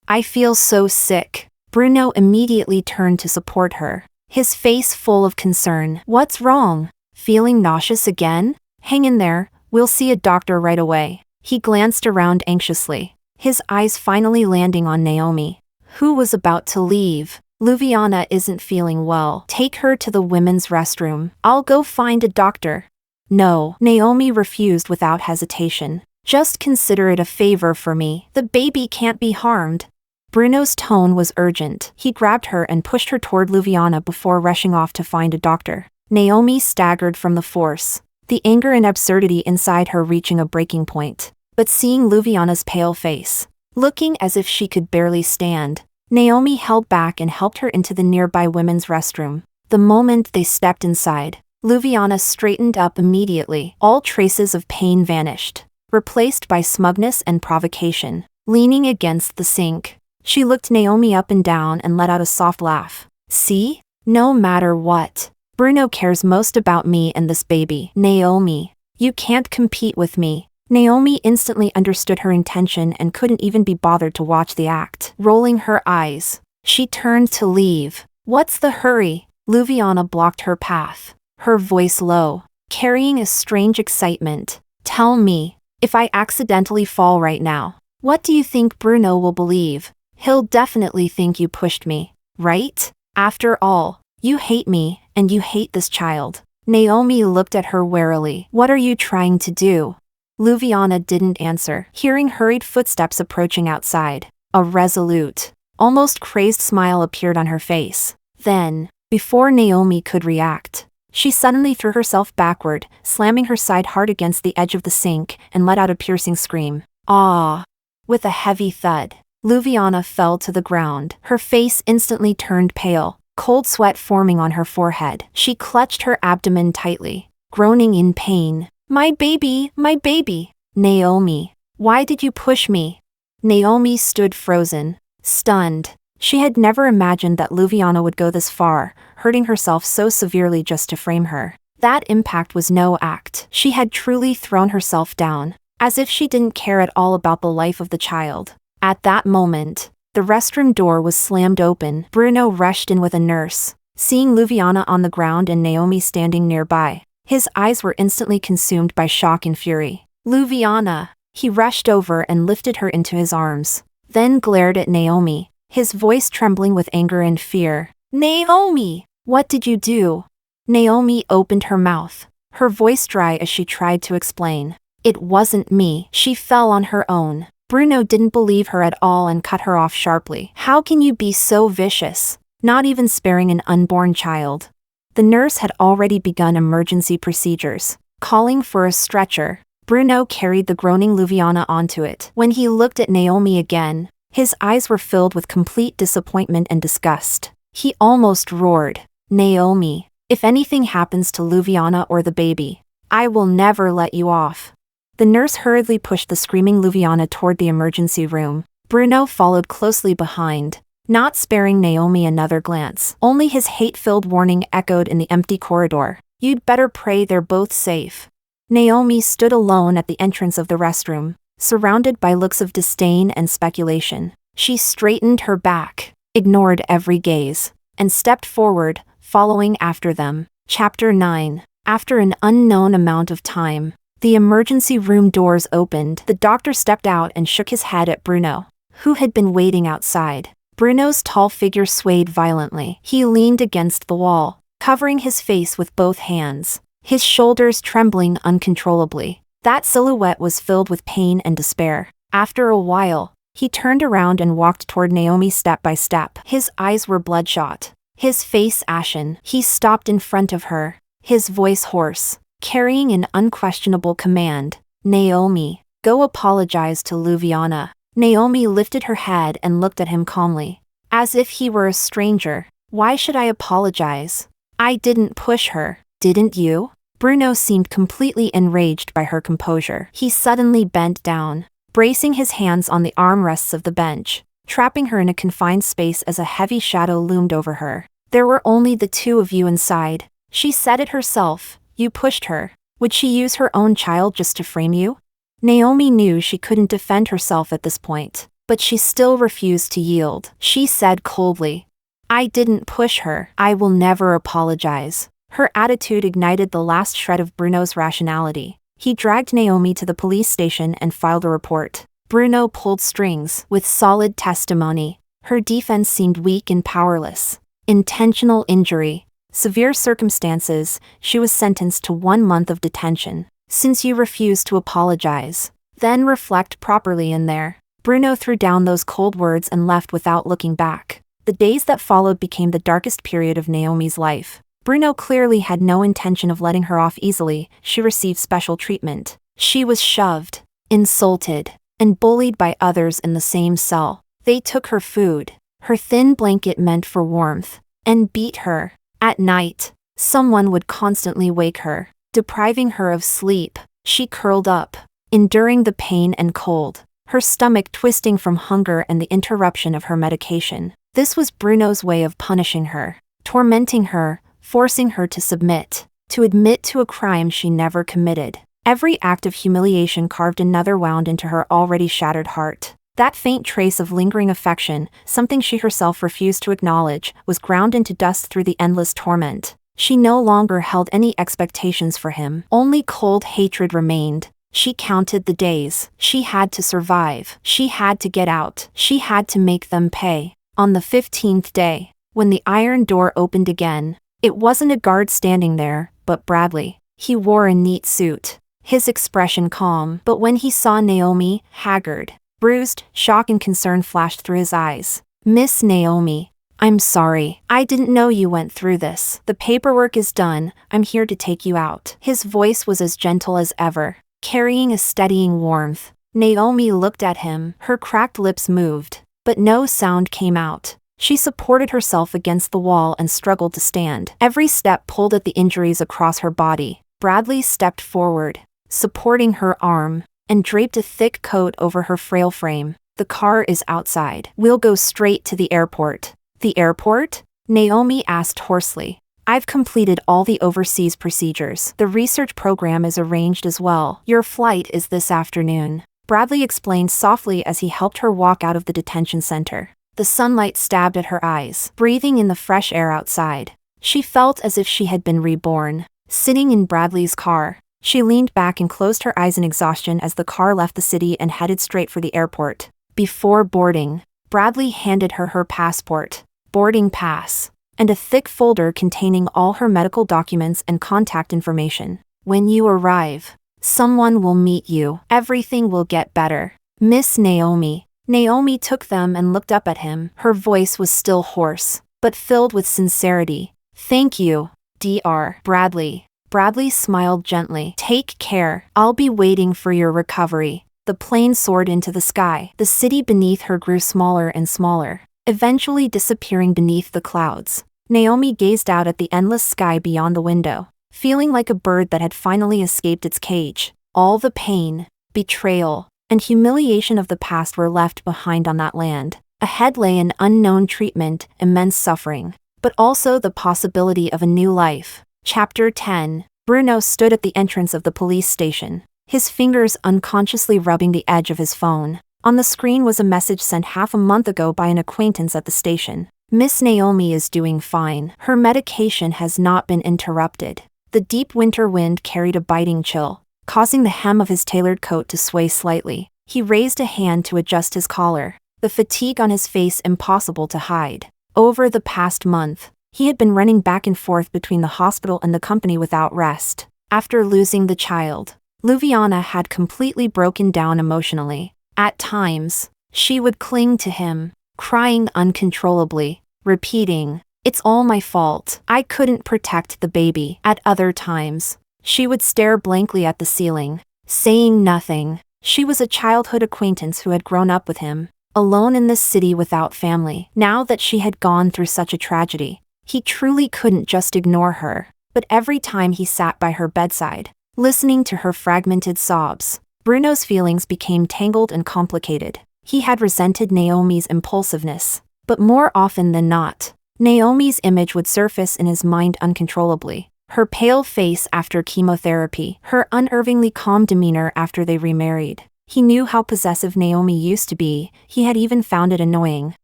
A: I feel so sick." Bruno immediately turned to support her, his face full of concern. "What's wrong? Feeling nauseous again? Hang in there, we'll see a doctor right away." He glanced around anxiously, his eyes finally landing on Naomi, who was about to leave. "Lluviana isn't feeling well. Take her to the women's restroom. I'll go find a doctor." "No," Naomi refused without hesitation. "Just consider it a favor for me. The baby can't be harmed." Bruno's tone was urgent. He grabbed her and pushed her toward Lluviana before rushing off to find a doctor. Naomi staggered from the force, the anger and absurdity inside her reaching a breaking point. But seeing Lluviana's pale face, looking as if she could barely stand, Naomi held back and helped her into the nearby women's restroom. The moment they stepped inside, Lluviana straightened up immediately. All traces of pain vanished, replaced by smugness and provocation. Leaning against the sink, she looked Naomi up and down and let out a soft laugh. "See? No matter what. Bruno cares most about me and this baby. Naomi, you can't compete with me. Naomi instantly understood her intention and couldn't even be bothered to watch the act. Rolling her eyes, she turned to leave. What's the hurry? Lluviana blocked her path, her voice low, carrying a strange excitement. Tell me, if I accidentally fall right now, what do you think Bruno will believe? He'll definitely think you pushed me, right? After all, you hate me, and you hate this child. Naomi looked at her warily. What are you trying to do? Lluviana didn't answer, hearing hurried footsteps approaching outside. A resolute, almost crazed smile appeared on her face. Then, before Naomi could react, she suddenly threw herself backward, slamming her side hard against the edge of the sink, and let out a piercing scream. Ah! With a heavy thud, Lluviana fell to the ground. Her face instantly turned pale, cold sweat forming on her forehead. She clutched her abdomen tightly, groaning in pain. My baby, my baby! Naomi, why did you push me? Naomi stood frozen, stunned. She had never imagined that Lluviana would go this far, hurting herself so severely just to frame her. That impact was no act. She had truly thrown herself down, as if she didn't care at all about the life of the child. At that moment, the restroom door was slammed open. Bruno rushed in with a nurse. Seeing Lluviana on the ground and Naomi standing nearby, his eyes were instantly consumed by shock and fury. Lluviana! He rushed over and lifted her into his arms, then glared at Naomi, his voice trembling with anger and fear. Naomi! What did you do? Naomi opened her mouth, her voice dry as she tried to explain. It wasn't me. She fell on her own. Bruno didn't believe her at all and cut her off sharply. How can you be so vicious, not even sparing an unborn child? The nurse had already begun emergency procedures, calling for a stretcher. Bruno carried the groaning Lluviana onto it. When he looked at Naomi again, his eyes were filled with complete disappointment and disgust. He almost roared. Naomi, if anything happens to Lluviana or the baby, I will never let you off. The nurse hurriedly pushed the screaming Lluviana toward the emergency room. Bruno followed closely behind, not sparing Naomi another glance. Only his hate-filled warning echoed in the empty corridor. You'd better pray they're both safe. Naomi stood alone at the entrance of the restroom, surrounded by looks of disdain and speculation. She straightened her back, ignored every gaze, and stepped forward, following after them. Chapter 9. After an unknown amount of time, the emergency room doors opened. The doctor stepped out and shook his head at Bruno, who had been waiting outside. Bruno's tall figure swayed violently. He leaned against the wall, covering his face with both hands, his shoulders trembling uncontrollably. That silhouette was filled with pain and despair. After a while, he turned around and walked toward Naomi step by step. His eyes were bloodshot, his face ashen. He stopped in front of her, his voice hoarse, carrying an unquestionable command. Naomi, go apologize to Lluviana. Naomi lifted her head and looked at him calmly, as if he were a stranger. Why should I apologize? I didn't push her, didn't you? Bruno seemed completely enraged by her composure. He suddenly bent down, bracing his hands on the armrests of the bench, trapping her in a confined space as a heavy shadow loomed over her. There were only the two of you inside. She said it herself. You pushed her. Would she use her own child just to frame you? Naomi knew she couldn't defend herself at this point, but she still refused to yield. She said coldly, I didn't push her. I will never apologize. Her attitude ignited the last shred of Bruno's rationality. He dragged Naomi to the police station and filed a report. Bruno pulled strings. With solid testimony, her defense seemed weak and powerless. Intentional injury. Severe circumstances. She was sentenced to 1 month of detention. Since you refused to apologize, then reflect properly in there. Bruno threw down those cold words and left without looking back. The days that followed became the darkest period of Naomi's life. Bruno clearly had no intention of letting her off easily. She received special treatment. She was shoved, insulted, and bullied by others in the same cell. They took her food, her thin blanket meant for warmth, and beat her. At night, someone would constantly wake her, depriving her of sleep. She curled up, enduring the pain and cold, her stomach twisting from hunger and the interruption of her medication. This was Bruno's way of punishing her. tormenting her, forcing her to submit, to admit to a crime she never committed. Every act of humiliation carved another wound into her already shattered heart. That faint trace of lingering affection, something she herself refused to acknowledge, was ground into dust through the endless torment. She no longer held any expectations for him. Only cold hatred remained. She counted the days. She had to survive. She had to get out. She had to make them pay. On the 15th day, when the iron door opened again, it wasn't a guard standing there, but Bradley. He wore a neat suit, his expression calm, but when he saw Naomi, haggard, bruised, shock and concern flashed through his eyes. "Miss Naomi, I'm sorry. I didn't know you went through this. The paperwork is done. I'm here to take you out." His voice was as gentle as ever, carrying a steadying warmth. Naomi looked at him, her cracked lips moved, but no sound came out. She supported herself against the wall and struggled to stand. Every step pulled at the injuries across her body. Bradley stepped forward, supporting her arm, and draped a thick coat over her frail frame. "The car is outside. We'll go straight to the airport." "The airport?" Naomi asked hoarsely. "I've completed all the overseas procedures. The research program is arranged as well. Your flight is this afternoon," Bradley explained softly as he helped her walk out of the detention center. The sunlight stabbed at her eyes. Breathing in the fresh air outside, she felt as if she had been reborn. Sitting in Bradley's car, she leaned back and closed her eyes in exhaustion as the car left the city and headed straight for the airport. Before boarding, Bradley handed her her passport, boarding pass, and a thick folder containing all her medical documents and contact information. "When you arrive, someone will meet you. Everything will get better. Miss Naomi." Naomi took them and looked up at him. Her voice was still hoarse, but filled with sincerity. "Thank you, Dr. Bradley." Bradley smiled gently. "Take care. I'll be waiting for your recovery." The plane soared into the sky. The city beneath her grew smaller and smaller, eventually disappearing beneath the clouds. Naomi gazed out at the endless sky beyond the window, feeling like a bird that had finally escaped its cage. All the pain, betrayal, and humiliation of the past were left behind on that land. Ahead lay an unknown treatment, immense suffering, but also the possibility of a new life. Chapter 10. Bruno stood at the entrance of the police station, his fingers unconsciously rubbing the edge of his phone. On the screen was a message sent half a month ago by an acquaintance at the station. "Miss Naomi is doing fine. Her medication has not been interrupted." The deep winter wind carried a biting chill, causing the hem of his tailored coat to sway slightly. He raised a hand to adjust his collar, the fatigue on his face impossible to hide. Over the past month, he had been running back and forth between the hospital and the company without rest. After losing the child, Lluviana had completely broken down emotionally. At times, she would cling to him, crying uncontrollably, repeating, "It's all my fault. I couldn't protect the baby." At other times, she would stare blankly at the ceiling, saying nothing. She was a childhood acquaintance who had grown up with him, alone in this city without family. Now that she had gone through such a tragedy, he truly couldn't just ignore her. But every time he sat by her bedside, listening to her fragmented sobs, Bruno's feelings became tangled and complicated. He had resented Naomi's impulsiveness, but more often than not, Naomi's image would surface in his mind uncontrollably. Her pale face after chemotherapy, her unervingly calm demeanor after they remarried. He knew how possessive Naomi used to be. He had even found it annoying.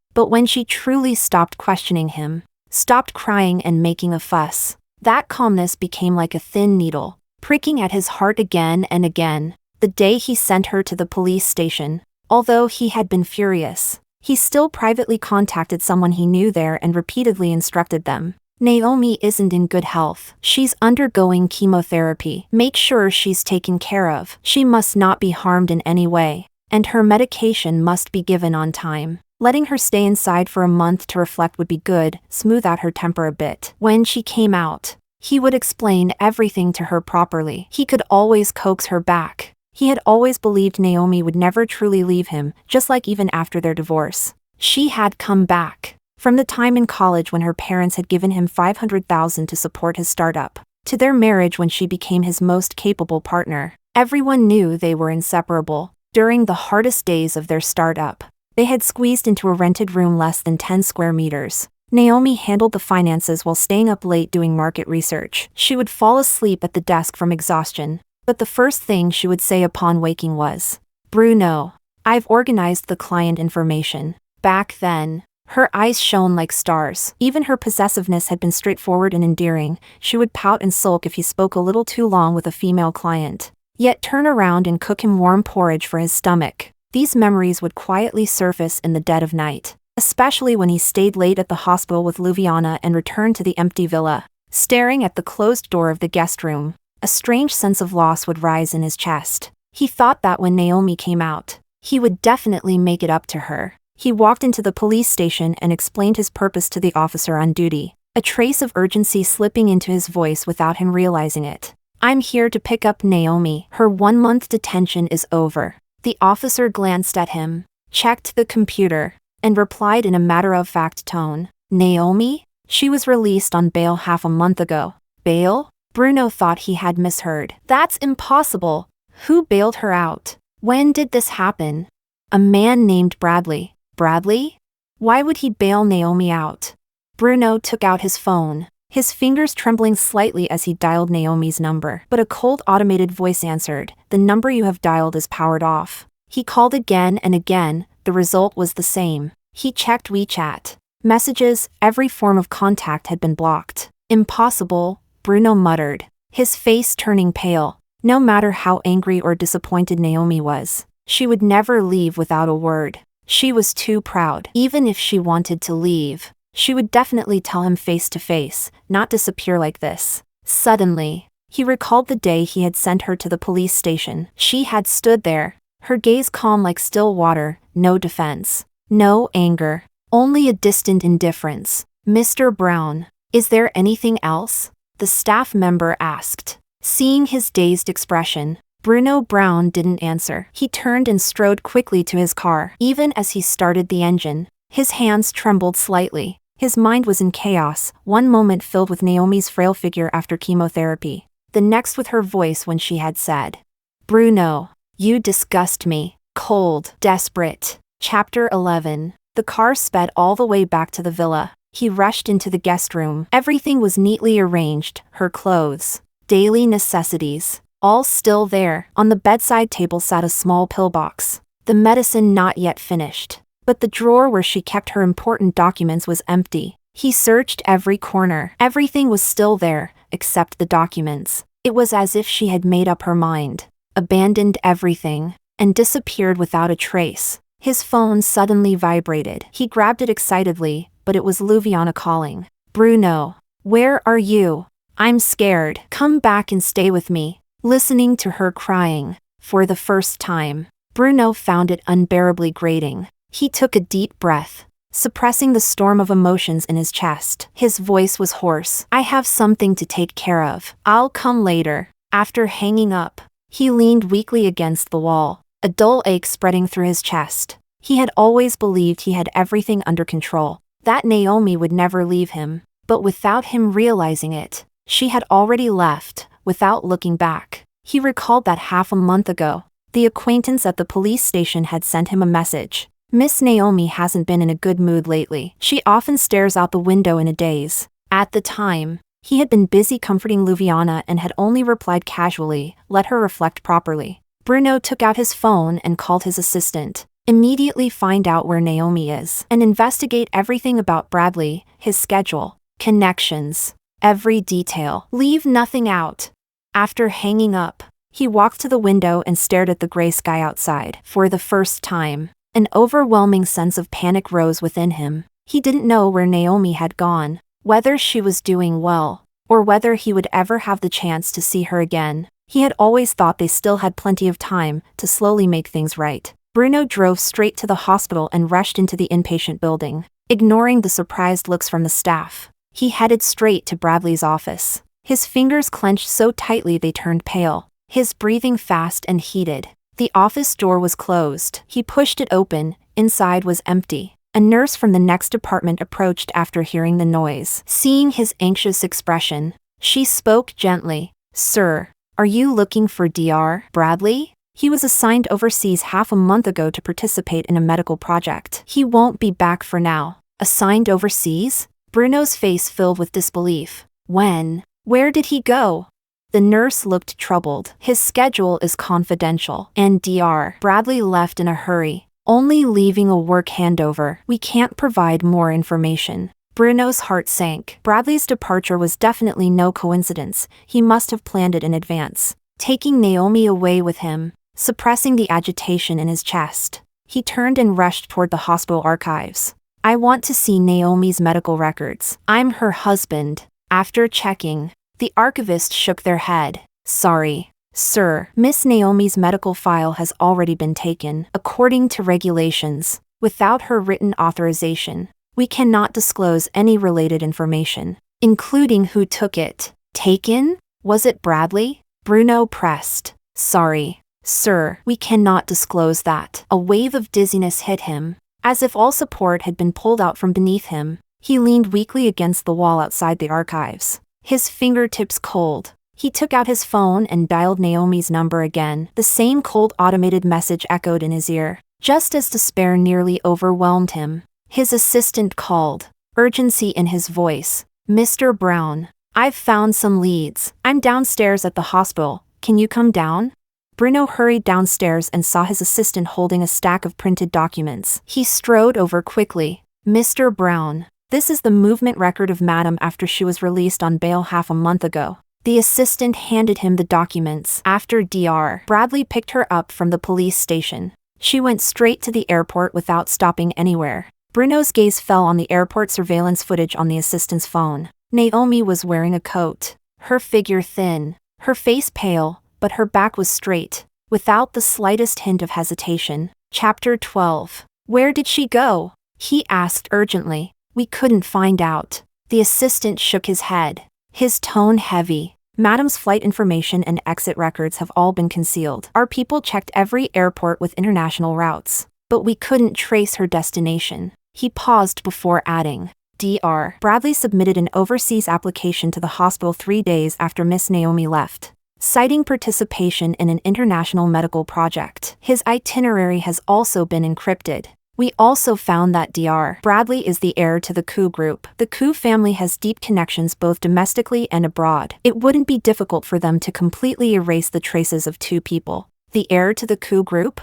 A: But when she truly stopped questioning him, stopped crying and making a fuss, that calmness became like a thin needle, pricking at his heart again and again. The day he sent her to the police station, although he had been furious, he still privately contacted someone he knew there and repeatedly instructed them. "Naomi isn't in good health. She's undergoing chemotherapy. Make sure she's taken care of. She must not be harmed in any way. And her medication must be given on time. Letting her stay inside for a month to reflect would be good, smooth out her temper a bit." When she came out, he would explain everything to her properly. He could always coax her back. He had always believed Naomi would never truly leave him, just like even after their divorce. She had come back. From the time in college when her parents had given him $500,000 to support his startup, to their marriage when she became his most capable partner, everyone knew they were inseparable. During the hardest days of their startup, they had squeezed into a rented room less than 10 square meters. Naomi handled the finances while staying up late doing market research. She would fall asleep at the desk from exhaustion, but the first thing she would say upon waking was, "Bruno, I've organized the client information." Back then, her eyes shone like stars. Even her possessiveness had been straightforward and endearing. She would pout and sulk if he spoke a little too long with a female client, yet turn around and cook him warm porridge for his stomach. These memories would quietly surface in the dead of night, especially when he stayed late at the hospital with Lluviana and returned to the empty villa. Staring at the closed door of the guest room, a strange sense of loss would rise in his chest. He thought that when Naomi came out, he would definitely make it up to her. He walked into the police station and explained his purpose to the officer on duty, a trace of urgency slipping into his voice without him realizing it. "I'm here to pick up Naomi. Her 1-month detention is over." The officer glanced at him, checked the computer, and replied in a matter-of-fact tone, "Naomi? She was released on bail half a month ago." "Bail?" Bruno thought he had misheard. "That's impossible. Who bailed her out? When did this happen?" "A man named Bradley." "Bradley? Why would he bail Naomi out?" Bruno took out his phone, his fingers trembling slightly as he dialed Naomi's number. But a cold automated voice answered, "The number you have dialed is powered off." He called again and again. The result was the same. He checked WeChat messages. Every form of contact had been blocked. "Impossible," Bruno muttered, his face turning pale. No matter how angry or disappointed Naomi was, she would never leave without a word. She was too proud. Even if she wanted to leave, she would definitely tell him face to face, not disappear like this. Suddenly, he recalled the day he had sent her to the police station. She had stood there, her gaze calm like still water, no defense, no anger, only a distant indifference. "Mr. Brown, is there anything else?" the staff member asked. Seeing his dazed expression, Bruno Brown didn't answer. He turned and strode quickly to his car. Even as he started the engine, his hands trembled slightly. His mind was in chaos, one moment filled with Naomi's frail figure after chemotherapy, the next with her voice when she had said, "Bruno, you disgust me." Cold, desperate. Chapter 11. The car sped all the way back to the villa. He rushed into the guest room. Everything was neatly arranged, her clothes, daily necessities, all still there. On the bedside table sat a small pillbox, the medicine not yet finished. But the drawer where she kept her important documents was empty. He searched every corner. Everything was still there, except the documents. It was as if she had made up her mind, abandoned everything, and disappeared without a trace. His phone suddenly vibrated. He grabbed it excitedly, but it was Lluviana calling. "Bruno, where are you? I'm scared. Come back and stay with me." Listening to her crying, for the first time, Bruno found it unbearably grating. He took a deep breath, suppressing the storm of emotions in his chest. His voice was hoarse. "I have something to take care of. I'll come later." After hanging up, he leaned weakly against the wall, a dull ache spreading through his chest. He had always believed he had everything under control, that Naomi would never leave him. But without him realizing it, she had already left, without looking back. He recalled that half a month ago, the acquaintance at the police station had sent him a message. "Miss Naomi hasn't been in a good mood lately. She often stares out the window in a daze." At the time, he had been busy comforting Lluviana and had only replied casually, "Let her reflect properly." Bruno took out his phone and called his assistant. "Immediately find out where Naomi is, and investigate everything about Bradley, his schedule, connections, every detail. Leave nothing out." After hanging up, he walked to the window and stared at the gray sky outside. For the first time, an overwhelming sense of panic rose within him. He didn't know where Naomi had gone, whether she was doing well, or whether he would ever have the chance to see her again. He had always thought they still had plenty of time to slowly make things right. Bruno drove straight to the hospital and rushed into the inpatient building. Ignoring the surprised looks from the staff, he headed straight to Bradley's office. His fingers clenched so tightly they turned pale, his breathing fast and heated. The office door was closed. He pushed it open. Inside was empty. A nurse from the next department approached after hearing the noise. Seeing his anxious expression, she spoke gently. "Sir, are you looking for Dr. Bradley? He was assigned overseas half a month ago to participate in a medical project. He won't be back for now." "Assigned overseas?" Bruno's face filled with disbelief. When? Where did he go? The nurse looked troubled. His schedule is confidential. And Dr. Bradley left in a hurry, only leaving a work handover. We can't provide more information. Bruno's heart sank. Bradley's departure was definitely no coincidence. He must have planned it in advance, taking Naomi away with him, suppressing the agitation in his chest. He turned and rushed toward the hospital archives. I want to see Naomi's medical records. I'm her husband. After checking, the archivist shook their head. Sorry, sir. Miss Naomi's medical file has already been taken, according to regulations. Without her written authorization, we cannot disclose any related information, including who took it. Taken? Was it Bradley? Bruno pressed. Sorry, sir, we cannot disclose that. A wave of dizziness hit him. As if all support had been pulled out from beneath him, he leaned weakly against the wall outside the archives, his fingertips cold. He took out his phone and dialed Naomi's number again. The same cold automated message echoed in his ear. Just as despair nearly overwhelmed him, his assistant called, urgency in his voice. Mr. Brown, I've found some leads. I'm downstairs at the hospital. Can you come down? Bruno hurried downstairs and saw his assistant holding a stack of printed documents. He strode over quickly. Mr. Brown, this is the movement record of Madam after she was released on bail half a month ago. The assistant handed him the documents. After Dr. Bradley picked her up from the police station, she went straight to the airport without stopping anywhere. Bruno's gaze fell on the airport surveillance footage on the assistant's phone. Naomi was wearing a coat, her figure thin, her face pale, but her back was straight, without the slightest hint of hesitation. Chapter 12. Where did she go? He asked urgently. We couldn't find out. The assistant shook his head, his tone heavy. Madam's flight information and exit records have all been concealed. Our people checked every airport with international routes, but we couldn't trace her destination. He paused before adding, Dr. Bradley submitted an overseas application to the hospital 3 days after Miss Naomi left, citing participation in an international medical project. His itinerary has also been encrypted. We also found that Dr. Bradley is the heir to the Koo group. The Koo family has deep connections both domestically and abroad. It wouldn't be difficult for them to completely erase the traces of two people. The heir to the Koo group?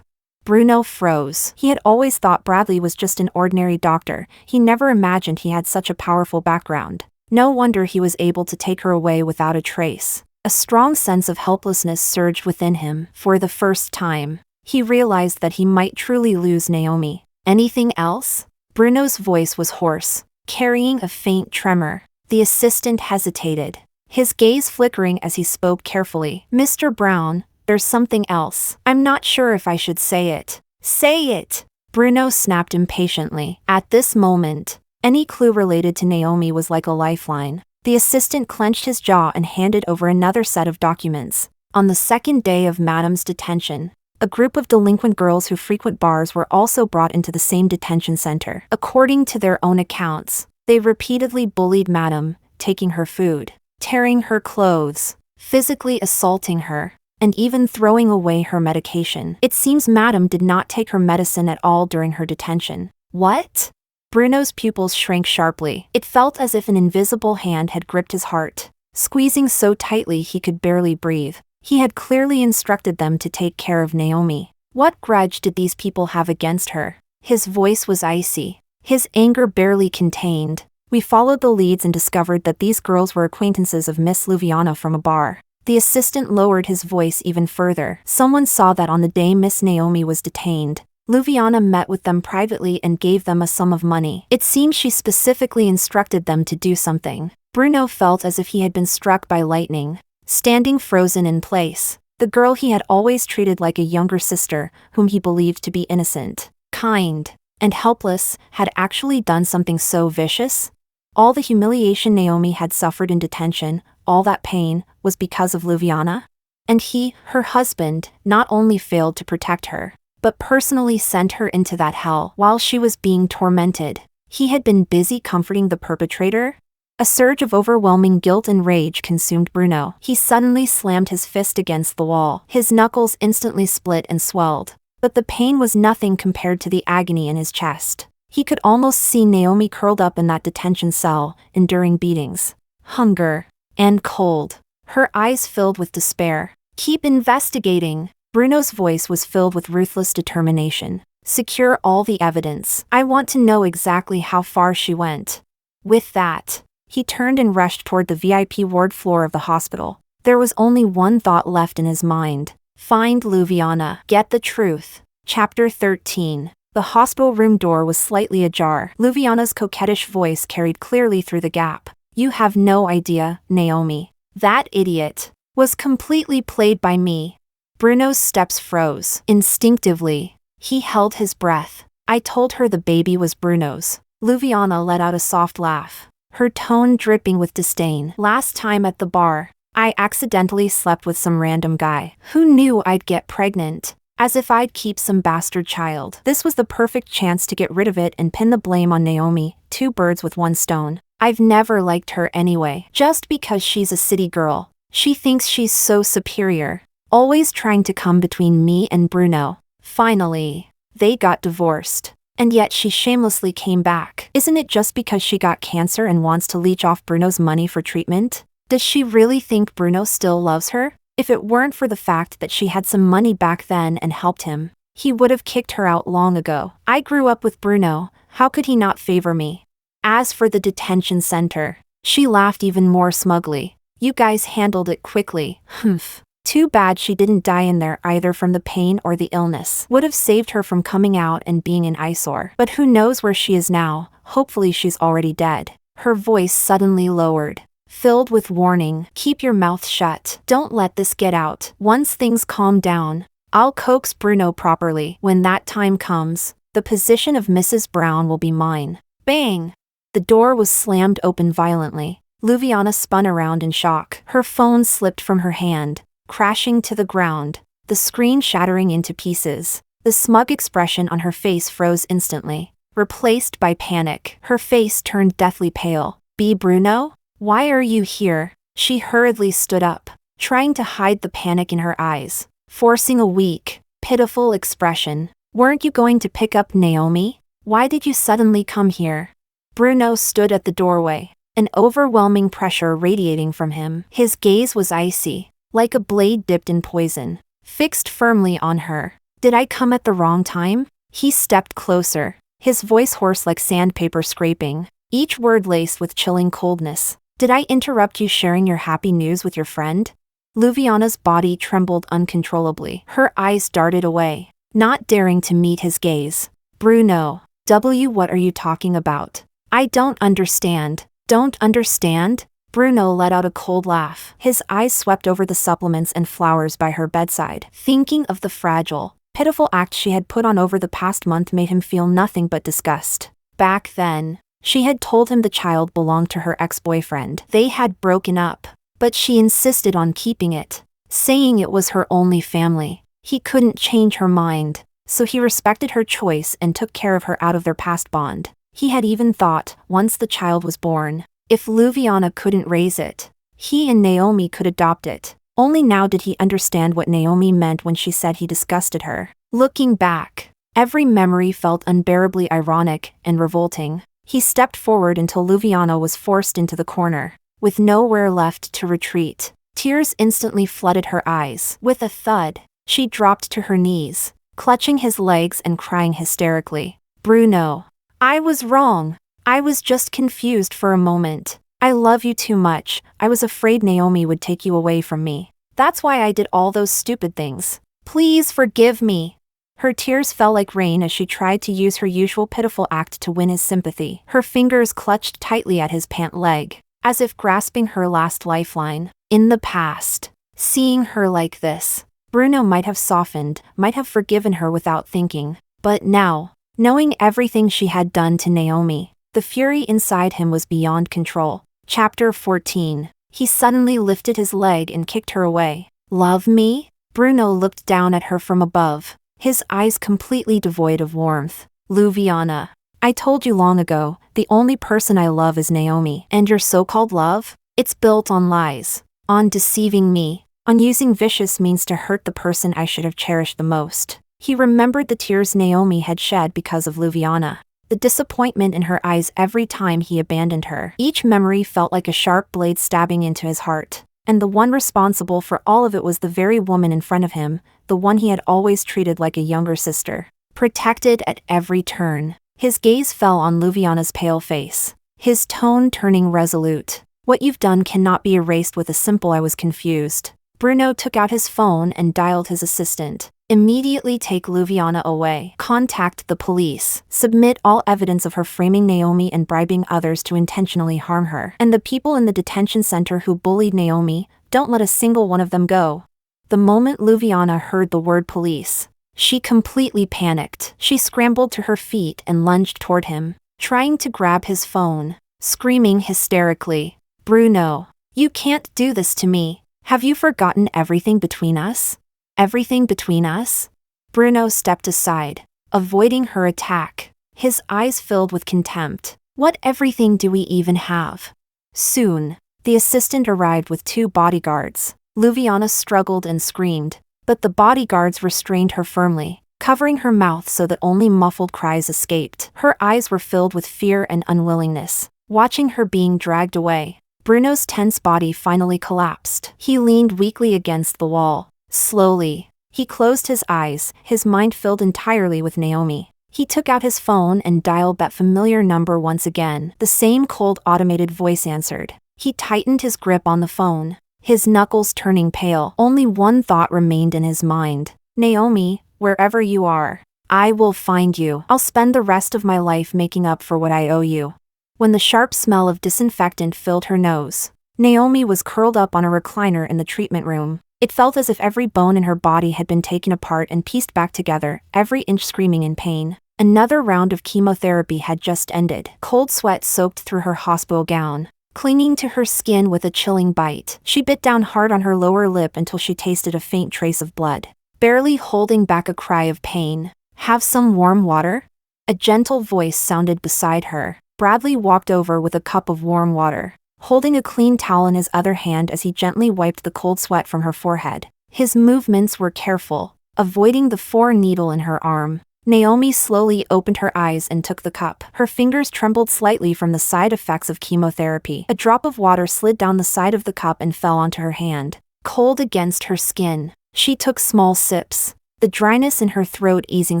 A: Bruno froze. He had always thought Bradley was just an ordinary doctor. He never imagined he had such a powerful background. No wonder he was able to take her away without a trace. A strong sense of helplessness surged within him. For the first time, he realized that he might truly lose Naomi. Anything else? Bruno's voice was hoarse, carrying a faint tremor. The assistant hesitated, his gaze flickering as he spoke carefully. Mr. Brown, there's something else. I'm not sure if I should say it. Say it! Bruno snapped impatiently. At this moment, any clue related to Naomi was like a lifeline. The assistant clenched his jaw and handed over another set of documents. On the second day of Madam's detention, a group of delinquent girls who frequent bars were also brought into the same detention center. According to their own accounts, they repeatedly bullied Madam, taking her food, tearing her clothes, physically assaulting her, and even throwing away her medication. It seems Madam did not take her medicine at all during her detention. What? Bruno's pupils shrank sharply. It felt as if an invisible hand had gripped his heart, squeezing so tightly he could barely breathe. He had clearly instructed them to take care of Naomi. What grudge did these people have against her? His voice was icy, his anger barely contained. We followed the leads and discovered that these girls were acquaintances of Miss Lluviana from a bar. The assistant lowered his voice even further. Someone saw that on the day Miss Naomi was detained, Lluviana met with them privately and gave them a sum of money. It seems she specifically instructed them to do something. Bruno felt as if he had been struck by lightning. Standing frozen in place, the girl he had always treated like a younger sister, whom he believed to be innocent, kind, and helpless, had actually done something so vicious? All the humiliation Naomi had suffered in detention, all that pain, was because of Lluviana? And he, her husband, not only failed to protect her, but personally sent her into that hell while she was being tormented. He had been busy comforting the perpetrator? A surge of overwhelming guilt and rage consumed Bruno. He suddenly slammed his fist against the wall. His knuckles instantly split and swelled, but the pain was nothing compared to the agony in his chest. He could almost see Naomi curled up in that detention cell, enduring beatings, hunger, and cold. Her eyes filled with despair. Keep investigating. Bruno's voice was filled with ruthless determination. Secure all the evidence. I want to know exactly how far she went. With that, he turned and rushed toward the VIP ward floor of the hospital. There was only one thought left in his mind. Find Lluviana. Get the truth. Chapter 13. The hospital room door was slightly ajar. Lluviana's coquettish voice carried clearly through the gap. You have no idea, Naomi. That idiot was completely played by me. Bruno's steps froze. Instinctively, he held his breath. I told her the baby was Bruno's. Lluviana let out a soft laugh, her tone dripping with disdain. Last time at the bar, I accidentally slept with some random guy. Who knew I'd get pregnant? As if I'd keep some bastard child. This was the perfect chance to get rid of it and pin the blame on Naomi. 2 birds with 1 stone. I've never liked her anyway. Just because she's a city girl. She thinks she's so superior. Always trying to come between me and Bruno. Finally, they got divorced. And yet she shamelessly came back. Isn't it just because she got cancer and wants to leech off Bruno's money for treatment? Does she really think Bruno still loves her? If it weren't for the fact that she had some money back then and helped him, he would have kicked her out long ago. I grew up with Bruno. How could he not favor me? As for the detention center, she laughed even more smugly. You guys handled it quickly. Humph. Too bad she didn't die in there either from the pain or the illness. Would have saved her from coming out and being an eyesore. But who knows where she is now? Hopefully she's already dead. Her voice suddenly lowered, filled with warning. Keep your mouth shut. Don't let this get out. Once things calm down, I'll coax Bruno properly. When that time comes, the position of Mrs. Brown will be mine. Bang! The door was slammed open violently. Lluviana spun around in shock. Her phone slipped from her hand, crashing to the ground, the screen shattering into pieces. The smug expression on her face froze instantly, replaced by panic. Her face turned deathly pale. Be Bruno? Why are you here? She hurriedly stood up, trying to hide the panic in her eyes, forcing a weak, pitiful expression. Weren't you going to pick up Naomi? Why did you suddenly come here? Bruno stood at the doorway, an overwhelming pressure radiating from him. His gaze was icy, like a blade dipped in poison, fixed firmly on her. Did I come at the wrong time? He stepped closer, his voice hoarse like sandpaper scraping, each word laced with chilling coldness. Did I interrupt you sharing your happy news with your friend? Lluviana's body trembled uncontrollably. Her eyes darted away, not daring to meet his gaze. Bruno, what are you talking about? I don't understand. Don't understand? Bruno let out a cold laugh. His eyes swept over the supplements and flowers by her bedside. Thinking of the fragile, pitiful act she had put on over the past month made him feel nothing but disgust. Back then, she had told him the child belonged to her ex-boyfriend. They had broken up, but she insisted on keeping it, saying it was her only family. He couldn't change her mind, so he respected her choice and took care of her out of their past bond. He had even thought, once the child was born, if Lluviana couldn't raise it, he and Naomi could adopt it. Only now did he understand what Naomi meant when she said he disgusted her. Looking back, every memory felt unbearably ironic and revolting. He stepped forward until Lluviana was forced into the corner, with nowhere left to retreat. Tears instantly flooded her eyes. With a thud, she dropped to her knees, clutching his legs and crying hysterically. Bruno, I was wrong. I was just confused for a moment. I love you too much. I was afraid Naomi would take you away from me. That's why I did all those stupid things. Please forgive me. Her tears fell like rain as she tried to use her usual pitiful act to win his sympathy. Her fingers clutched tightly at his pant leg, as if grasping her last lifeline. In the past, seeing her like this, Bruno might have softened, might have forgiven her without thinking. But now, knowing everything she had done to Naomi, the fury inside him was beyond control. Chapter 14. He suddenly lifted his leg and kicked her away. Love me? Bruno looked down at her from above, his eyes completely devoid of warmth. Lluviana, I told you long ago, the only person I love is Naomi. And your so-called love? It's built on lies, on deceiving me, on using vicious means to hurt the person I should have cherished the most. He remembered the tears Naomi had shed because of Lluviana, the disappointment in her eyes every time he abandoned her. Each memory felt like a sharp blade stabbing into his heart. And the one responsible for all of it was the very woman in front of him, the one he had always treated like a younger sister. Protected at every turn. His gaze fell on Lluviana's pale face, his tone turning resolute. What you've done cannot be erased with a simple "I was confused." Bruno took out his phone and dialed his assistant. Immediately take Lluviana away. Contact the police. Submit all evidence of her framing Naomi and bribing others to intentionally harm her. And the people in the detention center who bullied Naomi, don't let a single one of them go. The moment Lluviana heard the word police, she completely panicked. She scrambled to her feet and lunged toward him, trying to grab his phone, screaming hysterically, "Bruno, you can't do this to me. Have you forgotten everything between us? Everything between us?" Bruno stepped aside, avoiding her attack, his eyes filled with contempt. "What everything do we even have?" Soon, the assistant arrived with 2 bodyguards. Lluviana struggled and screamed, but the bodyguards restrained her firmly, covering her mouth so that only muffled cries escaped. Her eyes were filled with fear and unwillingness, watching her being dragged away. Bruno's tense body finally collapsed. He leaned weakly against the wall. Slowly, he closed his eyes, his mind filled entirely with Naomi. He took out his phone and dialed that familiar number once again. The same cold automated voice answered. He tightened his grip on the phone, his knuckles turning pale. Only one thought remained in his mind. "Naomi, wherever you are, I will find you. I'll spend the rest of my life making up for what I owe you." When the sharp smell of disinfectant filled her nose, Naomi was curled up on a recliner in the treatment room. It felt as if every bone in her body had been taken apart and pieced back together, every inch screaming in pain. Another round of chemotherapy had just ended. Cold sweat soaked through her hospital gown, clinging to her skin with a chilling bite. She bit down hard on her lower lip until she tasted a faint trace of blood, barely holding back a cry of pain. "Have some warm water?" A gentle voice sounded beside her. Bradley walked over with a cup of warm water, holding a clean towel in his other hand as he gently wiped the cold sweat from her forehead. His movements were careful, avoiding the 4 needle in her arm. Naomi slowly opened her eyes and took the cup. Her fingers trembled slightly from the side effects of chemotherapy. A drop of water slid down the side of the cup and fell onto her hand, cold against her skin. She took small sips, the dryness in her throat easing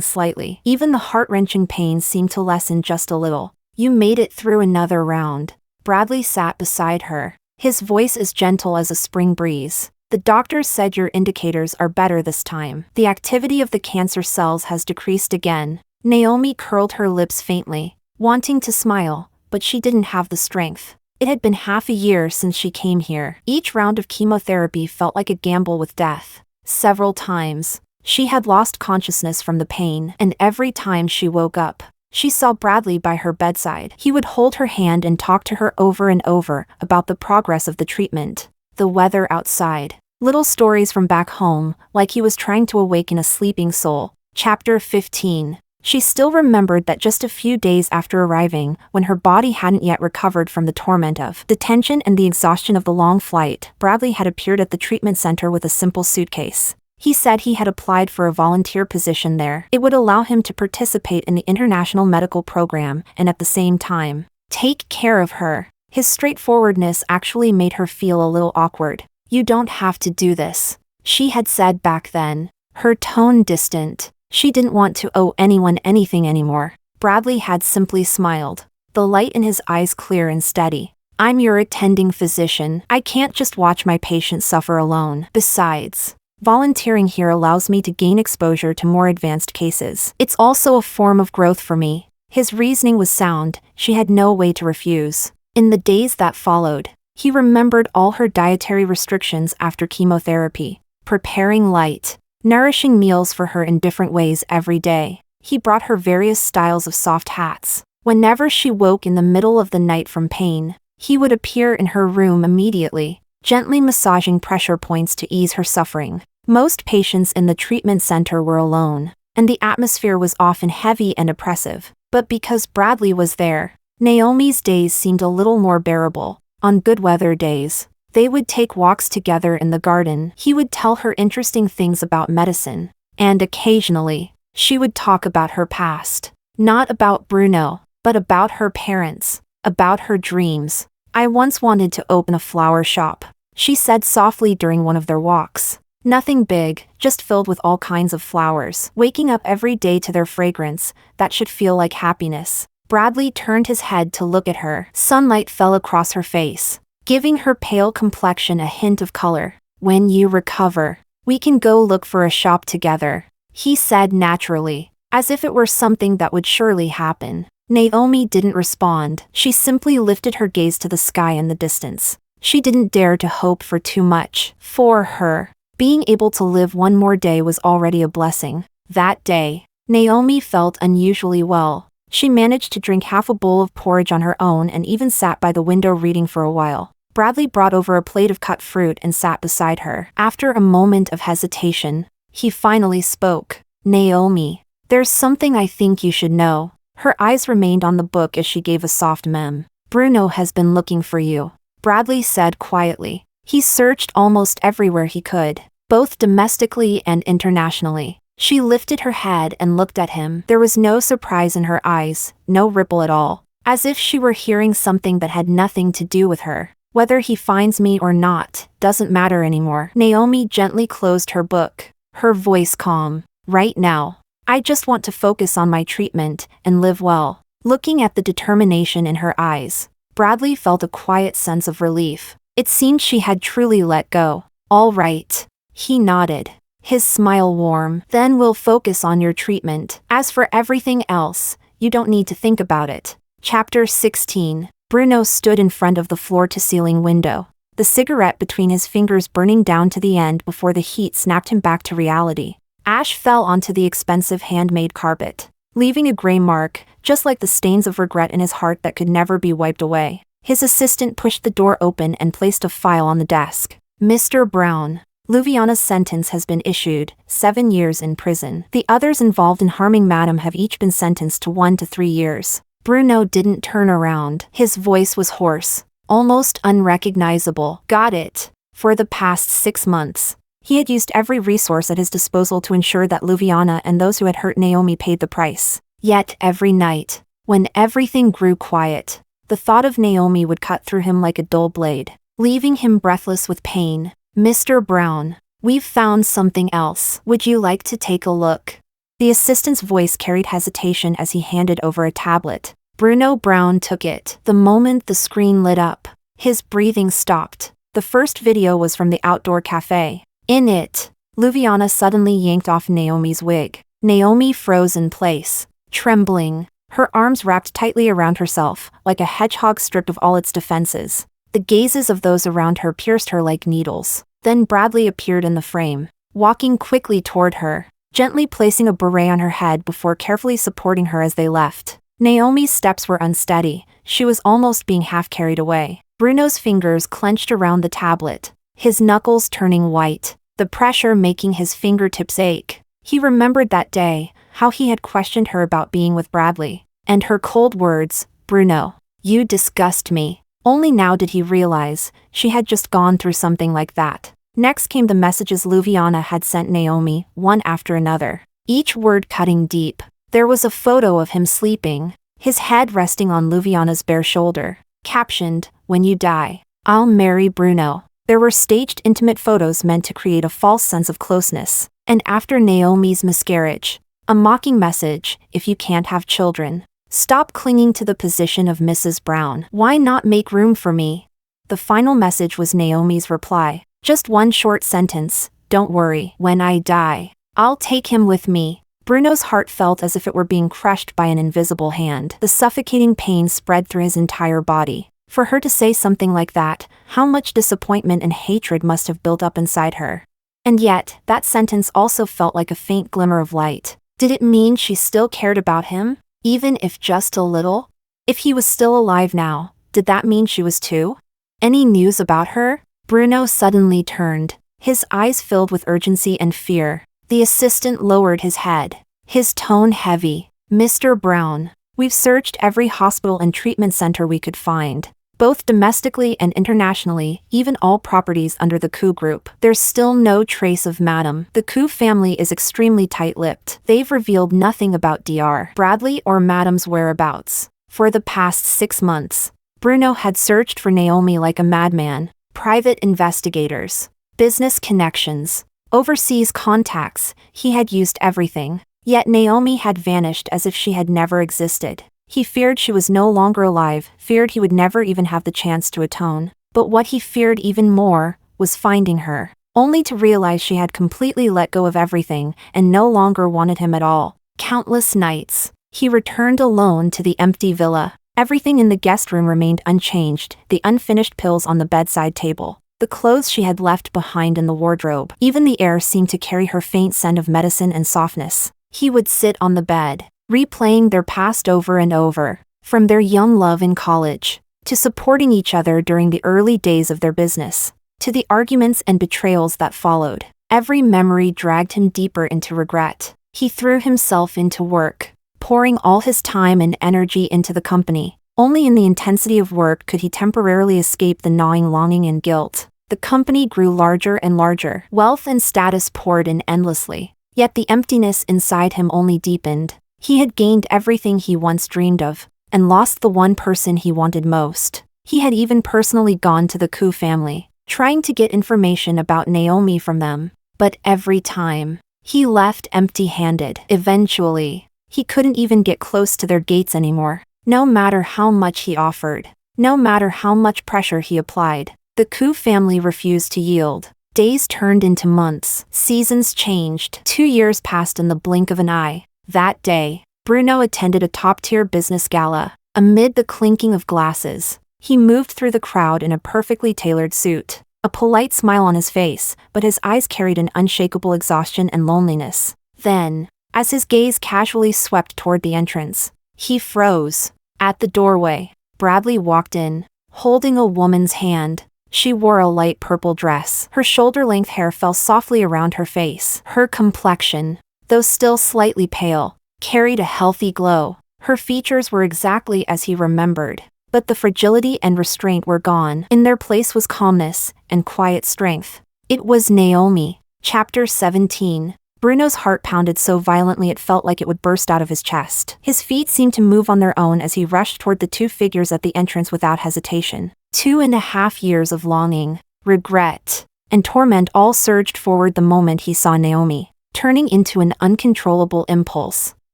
A: slightly. Even the heart-wrenching pain seemed to lessen just a little. "You made it through another round." Bradley sat beside her, his voice as gentle as a spring breeze. "The doctors said your indicators are better this time. The activity of the cancer cells has decreased again." Naomi curled her lips faintly, wanting to smile, but she didn't have the strength. It had been half a year since she came here. Each round of chemotherapy felt like a gamble with death. Several times, she had lost consciousness from the pain, and every time she woke up, she saw Bradley by her bedside. He would hold her hand and talk to her over and over about the progress of the treatment, the weather outside, little stories from back home, like he was trying to awaken a sleeping soul. Chapter 15. She still remembered that just a few days after arriving, when her body hadn't yet recovered from the torment of the tension and the exhaustion of the long flight, Bradley had appeared at the treatment center with a simple suitcase. He said he had applied for a volunteer position there. It would allow him to participate in the international medical program and at the same time take care of her. His straightforwardness actually made her feel a little awkward. "You don't have to do this," she had said back then, her tone distant. She didn't want to owe anyone anything anymore. Bradley had simply smiled, the light in his eyes clear and steady. "I'm your attending physician. I can't just watch my patients suffer alone. Besides, volunteering here allows me to gain exposure to more advanced cases. It's also a form of growth for me." His reasoning was sound. She had no way to refuse. In the days that followed, he remembered all her dietary restrictions after chemotherapy, preparing light, nourishing meals for her in different ways every day. He brought her various styles of soft hats. Whenever she woke in the middle of the night from pain, he would appear in her room immediately, gently massaging pressure points to ease her suffering. Most patients in the treatment center were alone, and the atmosphere was often heavy and oppressive. But because Bradley was there, Naomi's days seemed a little more bearable. On good weather days, they would take walks together in the garden. He would tell her interesting things about medicine, and occasionally, she would talk about her past. Not about Bruno, but about her parents, about her dreams. I once wanted to open a flower shop, she said softly during one of their walks. Nothing big, just filled with all kinds of flowers. Waking up every day to their fragrance, that should feel like happiness. Bradley turned his head to look at her. Sunlight fell across her face, giving her pale complexion a hint of color. When you recover, we can go look for a shop together, he said naturally, as if it were something that would surely happen. Naomi didn't respond. She simply lifted her gaze to the sky in the distance. She didn't dare to hope for too much. For her, being able to live one more day was already a blessing. That day, Naomi felt unusually well. She managed to drink half a bowl of porridge on her own and even sat by the window reading for a while. Bradley brought over a plate of cut fruit and sat beside her. After a moment of hesitation, he finally spoke. Naomi, there's something I think you should know. Her eyes remained on the book as she gave a soft mem. Bruno has been looking for you, Bradley said quietly. He searched almost everywhere he could, both domestically and internationally. She lifted her head and looked at him. There was no surprise in her eyes, no ripple at all, as if she were hearing something that had nothing to do with her. Whether he finds me or not, doesn't matter anymore. Naomi gently closed her book, her voice calm. Right now, I just want to focus on my treatment and live well. Looking at the determination in her eyes, Bradley felt a quiet sense of relief. It seemed she had truly let go. All right. He nodded, his smile warm. Then we'll focus on your treatment. As for everything else, you don't need to think about it. Chapter 16. Bruno stood in front of the floor-to-ceiling window, the cigarette between his fingers burning down to the end before the heat snapped him back to reality. Ash fell onto the expensive handmade carpet, leaving a gray mark, just like the stains of regret in his heart that could never be wiped away. His assistant pushed the door open and placed a file on the desk. Mr. Brown, Lluviana's sentence has been issued, 7 years in prison. The others involved in harming Madam have each been sentenced to 1 to 3 years. Bruno didn't turn around. His voice was hoarse, almost unrecognizable. Got it. For the past 6 months, he had used every resource at his disposal to ensure that Lluviana and those who had hurt Naomi paid the price. Yet every night, when everything grew quiet, the thought of Naomi would cut through him like a dull blade, leaving him breathless with pain. Mr. Brown, we've found something else. Would you like to take a look? The assistant's voice carried hesitation as he handed over a tablet. Bruno Brown took it. The moment the screen lit up, his breathing stopped. The first video was from the outdoor cafe. In it, Lluviana suddenly yanked off Naomi's wig. Naomi froze in place, trembling, her arms wrapped tightly around herself, like a hedgehog stripped of all its defenses. The gazes of those around her pierced her like needles. Then Bradley appeared in the frame, walking quickly toward her, gently placing a beret on her head before carefully supporting her as they left. Naomi's steps were unsteady. She was almost being half carried away. Bruno's fingers clenched around the tablet, his knuckles turning white, the pressure making his fingertips ache. He remembered that day, how he had questioned her about being with Bradley, and her cold words, "Bruno, you disgust me." Only now did he realize she had just gone through something like that. Next came the messages Lluviana had sent Naomi, one after another, each word cutting deep. There was a photo of him sleeping, his head resting on Lluviana's bare shoulder, captioned, "When you die, I'll marry Bruno." There were staged intimate photos meant to create a false sense of closeness. And after Naomi's miscarriage, a mocking message, "If you can't have children, stop clinging to the position of Mrs. Brown. Why not make room for me?" The final message was Naomi's reply. Just one short sentence, "Don't worry, when I die, I'll take him with me." Bruno's heart felt as if it were being crushed by an invisible hand. The suffocating pain spread through his entire body. For her to say something like that, how much disappointment and hatred must have built up inside her. And yet, that sentence also felt like a faint glimmer of light. Did it mean she still cared about him, even if just a little? If he was still alive now, did that mean she was too? Any news about her? Bruno suddenly turned, his eyes filled with urgency and fear. The assistant lowered his head, his tone heavy. "Mr. Brown, we've searched every hospital and treatment center we could find, both domestically and internationally, even all properties under the Koo group. There's still no trace of Madam. The Koo family is extremely tight-lipped. They've revealed nothing about Dr. Bradley or Madam's whereabouts. For the past 6 months, Bruno had searched for Naomi like a madman. Private investigators, business connections, overseas contacts, he had used everything. Yet Naomi had vanished as if she had never existed. He feared she was no longer alive, feared he would never even have the chance to atone. But what he feared even more was finding her, only to realize she had completely let go of everything and no longer wanted him at all. Countless nights, he returned alone to the empty villa. Everything in the guest room remained unchanged, the unfinished pills on the bedside table, the clothes she had left behind in the wardrobe. Even the air seemed to carry her faint scent of medicine and softness. He would sit on the bed, replaying their past over and over, from their young love in college, to supporting each other during the early days of their business, to the arguments and betrayals that followed. Every memory dragged him deeper into regret. He threw himself into work, pouring all his time and energy into the company. Only in the intensity of work could he temporarily escape the gnawing longing and guilt. The company grew larger and larger. Wealth and status poured in endlessly. Yet the emptiness inside him only deepened. He had gained everything he once dreamed of, and lost the one person he wanted most. He had even personally gone to the Koo family, trying to get information about Naomi from them. But every time, he left empty-handed. Eventually, he couldn't even get close to their gates anymore. No matter how much he offered, no matter how much pressure he applied, the Koo family refused to yield. Days turned into months, seasons changed. 2 years passed in the blink of an eye. That day, Bruno attended a top-tier business gala. Amid the clinking of glasses, he moved through the crowd in a perfectly tailored suit, a polite smile on his face, but his eyes carried an unshakable exhaustion and loneliness. Then, as his gaze casually swept toward the entrance, he froze. At the doorway, Bradley walked in, holding a woman's hand. She wore a light purple dress. Her shoulder-length hair fell softly around her face. Her complexion, though still slightly pale, carried a healthy glow. Her features were exactly as he remembered, but the fragility and restraint were gone. In their place was calmness and quiet strength. It was Naomi. Chapter 17. Bruno's heart pounded so violently it felt like it would burst out of his chest. His feet seemed to move on their own as he rushed toward the two figures at the entrance without hesitation. 2.5 years of longing, regret, and torment all surged forward the moment he saw Naomi, turning into an uncontrollable impulse.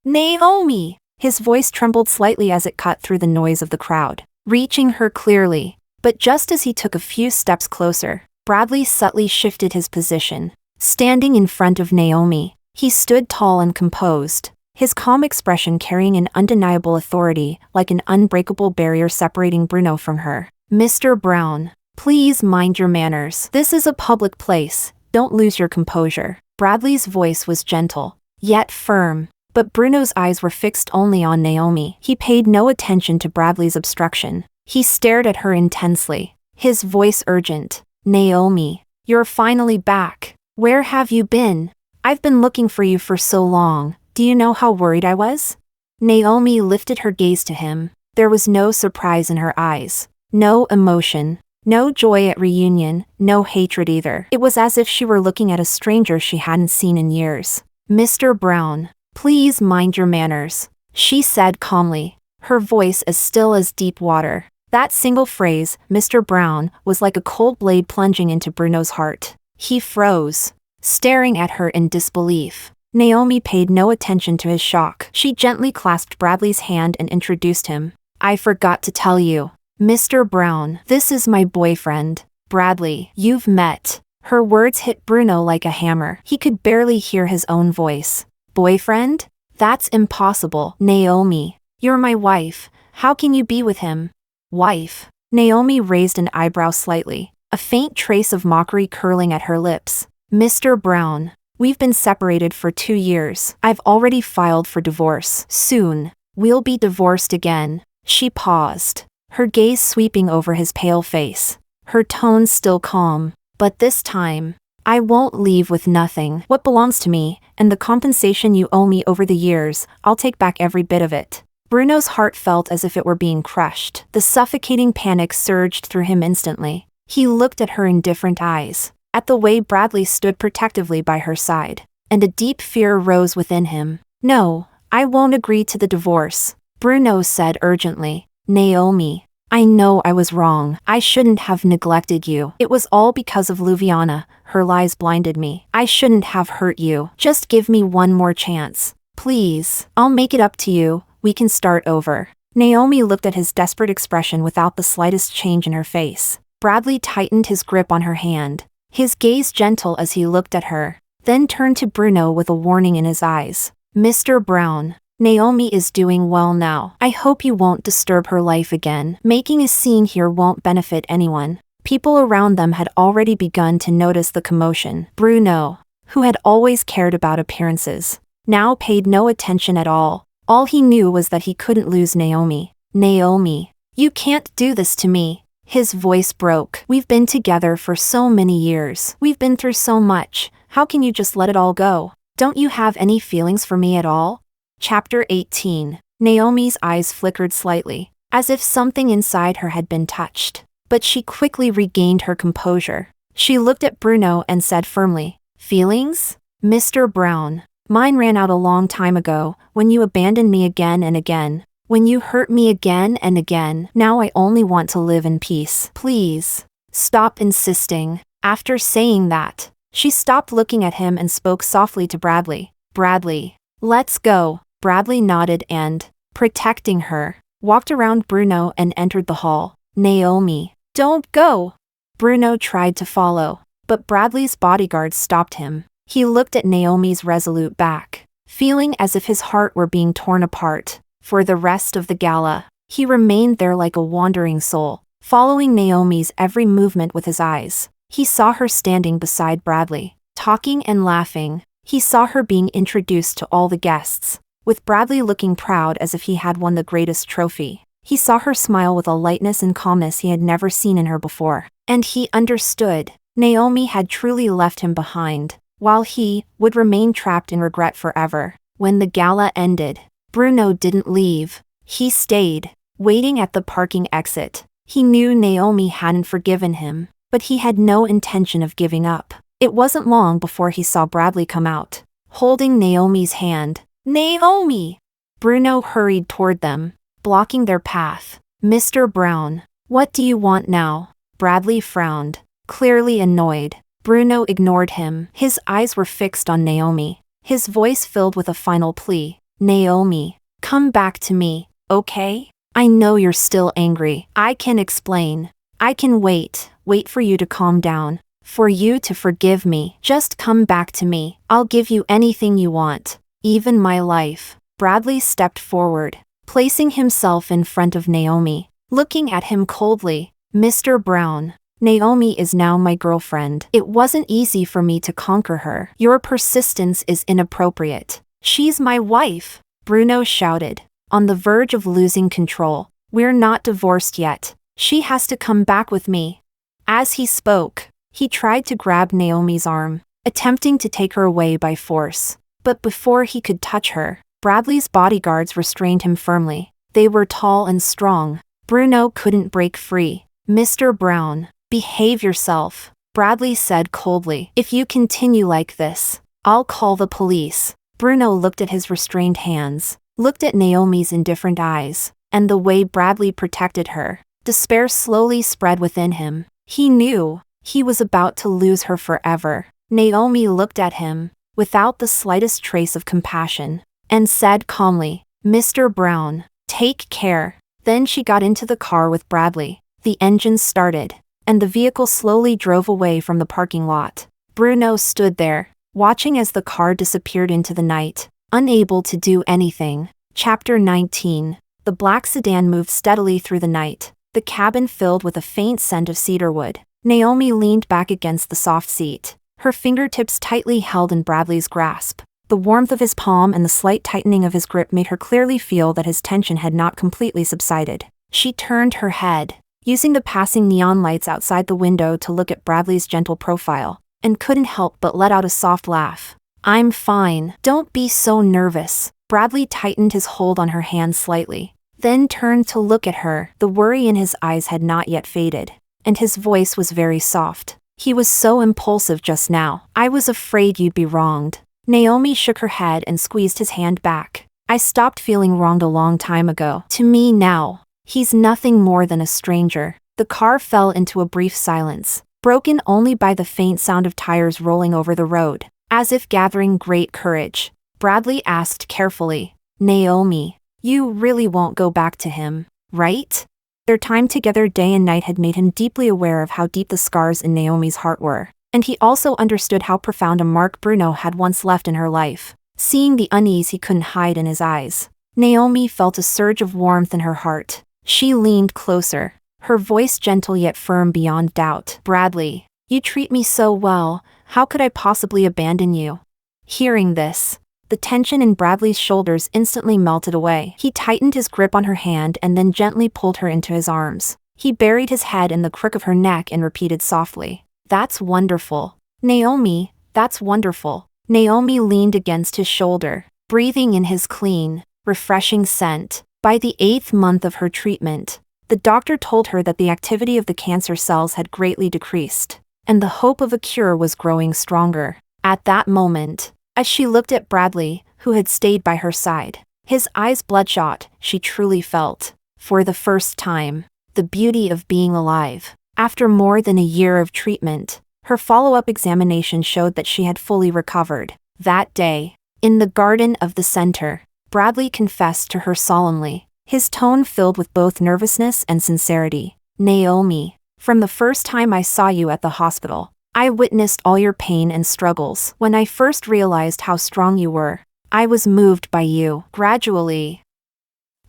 A: "Naomi!" His voice trembled slightly as it cut through the noise of the crowd, reaching her clearly. But just as he took a few steps closer, Bradley subtly shifted his position. Standing in front of Naomi, he stood tall and composed, his calm expression carrying an undeniable authority, like an unbreakable barrier separating Bruno from her. "Mr. Brown, please mind your manners. This is a public place, don't lose your composure." Bradley's voice was gentle, yet firm, but Bruno's eyes were fixed only on Naomi. He paid no attention to Bradley's obstruction. He stared at her intensely, his voice urgent. "Naomi, you're finally back. Where have you been? I've been looking for you for so long. Do you know how worried I was?" Naomi lifted her gaze to him. There was no surprise in her eyes, no emotion, no joy at reunion, no hatred either. It was as if she were looking at a stranger she hadn't seen in years. "Mr. Brown, please mind your manners," she said calmly, her voice as still as deep water. That single phrase, "Mr. Brown," was like a cold blade plunging into Bruno's heart. He froze, staring at her in disbelief. Naomi paid no attention to his shock. She gently clasped Bradley's hand and introduced him. "I forgot to tell you, Mr. Brown, this is my boyfriend, Bradley. You've met." Her words hit Bruno like a hammer. He could barely hear his own voice. "Boyfriend? That's impossible." "Naomi, you're my wife. How can you be with him?" "Wife?" Naomi raised an eyebrow slightly, a faint trace of mockery curling at her lips. "Mr. Brown, we've been separated for 2 years. I've already filed for divorce. Soon, we'll be divorced again." She paused, her gaze sweeping over his pale face, her tone still calm. "But this time, I won't leave with nothing. What belongs to me, and the compensation you owe me over the years, I'll take back every bit of it." Bruno's heart felt as if it were being crushed. The suffocating panic surged through him instantly. He looked at her in different eyes, at the way Bradley stood protectively by her side, and a deep fear rose within him. "No, I won't agree to the divorce. Bruno said urgently. Naomi, I know I was wrong. I shouldn't have neglected you. It was all because of Lluviana. Her lies blinded me. I shouldn't have hurt you. Just give me one more chance. Please. I'll make it up to you. We can start over. Naomi looked at his desperate expression without the slightest change in her face. Bradley tightened his grip on her hand, his gaze gentle as he looked at her, then turned to Bruno with a warning in his eyes. Mr. Brown, Naomi is doing well now. I hope you won't disturb her life again. Making a scene here won't benefit anyone. People around them had already begun to notice the commotion. Bruno, who had always cared about appearances, now paid no attention at all. All he knew was that he couldn't lose Naomi. Naomi, you can't do this to me. His voice broke. We've been together for so many years. We've been through so much. How can you just let it all go? Don't you have any feelings for me at all? Chapter 18. Naomi's eyes flickered slightly, as if something inside her had been touched. But she quickly regained her composure. She looked at Bruno and said firmly, Feelings? Mr. Brown, mine ran out a long time ago, when you abandoned me again and again. When you hurt me again and again. Now I only want to live in peace. Please, stop insisting. After saying that, she stopped looking at him and spoke softly to Bradley. Bradley, let's go. Bradley nodded and, protecting her, walked around Bruno and entered the hall. Naomi, don't go. Bruno tried to follow, but Bradley's bodyguard stopped him. He looked at Naomi's resolute back, feeling as if his heart were being torn apart. For the rest of the gala, he remained there like a wandering soul, following Naomi's every movement with his eyes. He saw her standing beside Bradley, talking and laughing. He saw her being introduced to all the guests, with Bradley looking proud as if he had won the greatest trophy. He saw her smile with a lightness and calmness he had never seen in her before. And he understood. Naomi had truly left him behind, while he would remain trapped in regret forever. When the gala ended, Bruno didn't leave. He stayed, waiting at the parking exit. He knew Naomi hadn't forgiven him, but he had no intention of giving up. It wasn't long before he saw Bradley come out, holding Naomi's hand. Naomi! Bruno hurried toward them, blocking their path. Mr. Brown, what do you want now? Bradley frowned, clearly annoyed. Bruno ignored him. His eyes were fixed on Naomi, his voice filled with a final plea. Naomi, come back to me, okay? I know you're still angry. I can explain. I can wait for you to calm down, for you to forgive me. Just come back to me. I'll give you anything you want, even my life. Bradley stepped forward, placing himself in front of Naomi, looking at him coldly. Mr. Brown, Naomi is now my girlfriend. It wasn't easy for me to conquer her. Your persistence is inappropriate. She's my wife, Bruno shouted, on the verge of losing control. We're not divorced yet. She has to come back with me. As he spoke, he tried to grab Naomi's arm, attempting to take her away by force. But before he could touch her, Bradley's bodyguards restrained him firmly. They were tall and strong. Bruno couldn't break free. Mr. Brown, behave yourself, Bradley said coldly. If you continue like this, I'll call the police. Bruno looked at his restrained hands, looked at Naomi's indifferent eyes, and the way Bradley protected her. Despair slowly spread within him. He knew he was about to lose her forever. Naomi looked at him, without the slightest trace of compassion, and said calmly, Mr. Brown, take care. Then she got into the car with Bradley. The engine started, and the vehicle slowly drove away from the parking lot. Bruno stood there, watching as the car disappeared into the night, unable to do anything. Chapter 19. The black sedan moved steadily through the night, the cabin filled with a faint scent of cedarwood. Naomi leaned back against the soft seat, her fingertips tightly held in Bradley's grasp. The warmth of his palm and the slight tightening of his grip made her clearly feel that his tension had not completely subsided. She turned her head, using the passing neon lights outside the window to look at Bradley's gentle profile, and couldn't help but let out a soft laugh. I'm fine. Don't be so nervous. Bradley tightened his hold on her hand slightly, then turned to look at her. The worry in his eyes had not yet faded, and his voice was very soft. He was so impulsive just now. I was afraid you'd be wronged. Naomi shook her head and squeezed his hand back. I stopped feeling wronged a long time ago. To me now, he's nothing more than a stranger. The car fell into a brief silence, broken only by the faint sound of tires rolling over the road. As if gathering great courage, Bradley asked carefully, "Naomi, you really won't go back to him, right?" Their time together day and night had made him deeply aware of how deep the scars in Naomi's heart were, and he also understood how profound a mark Bruno had once left in her life. Seeing the unease he couldn't hide in his eyes, Naomi felt a surge of warmth in her heart. She leaned closer, her voice gentle yet firm beyond doubt. "Bradley, you treat me so well, how could I possibly abandon you?" Hearing this, the tension in Bradley's shoulders instantly melted away. He tightened his grip on her hand and then gently pulled her into his arms. He buried his head in the crook of her neck and repeated softly, "That's wonderful. Naomi, that's wonderful." Naomi leaned against his shoulder, breathing in his clean, refreshing scent. By the 8th month of her treatment, the doctor told her that the activity of the cancer cells had greatly decreased, and the hope of a cure was growing stronger. At that moment, as she looked at Bradley, who had stayed by her side, his eyes bloodshot, she truly felt, for the first time, the beauty of being alive. After more than a year of treatment, her follow-up examination showed that she had fully recovered. That day, in the garden of the center, Bradley confessed to her solemnly, his tone filled with both nervousness and sincerity. "Naomi, from the first time I saw you at the hospital, I witnessed all your pain and struggles. When I first realized how strong you were, I was moved by you. Gradually,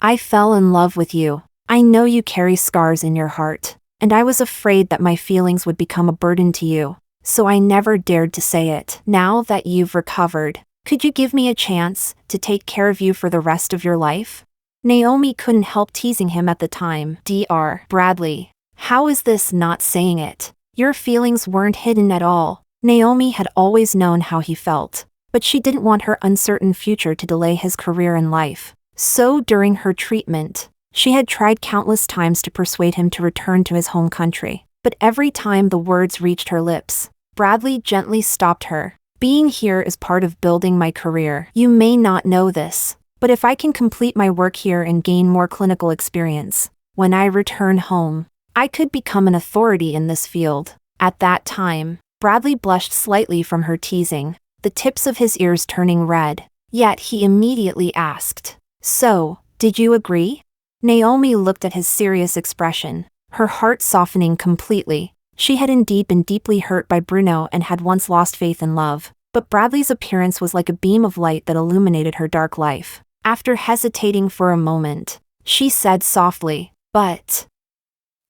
A: I fell in love with you. I know you carry scars in your heart, and I was afraid that my feelings would become a burden to you, so I never dared to say it. Now that you've recovered, could you give me a chance to take care of you for the rest of your life?" Naomi couldn't help teasing him at the time. "Dr. Bradley, how is this not saying it? Your feelings weren't hidden at all." Naomi had always known how he felt, but she didn't want her uncertain future to delay his career in life. So during her treatment, she had tried countless times to persuade him to return to his home country, but every time the words reached her lips, Bradley gently stopped her. "Being here is part of building my career. You may not know this, but if I can complete my work here and gain more clinical experience, when I return home, I could become an authority in this field." At that time, Bradley blushed slightly from her teasing, the tips of his ears turning red. Yet he immediately asked, "So, did you agree?" Naomi looked at his serious expression, her heart softening completely. She had indeed been deeply hurt by Bruno and had once lost faith in love, but Bradley's appearance was like a beam of light that illuminated her dark life. After hesitating for a moment, she said softly, "But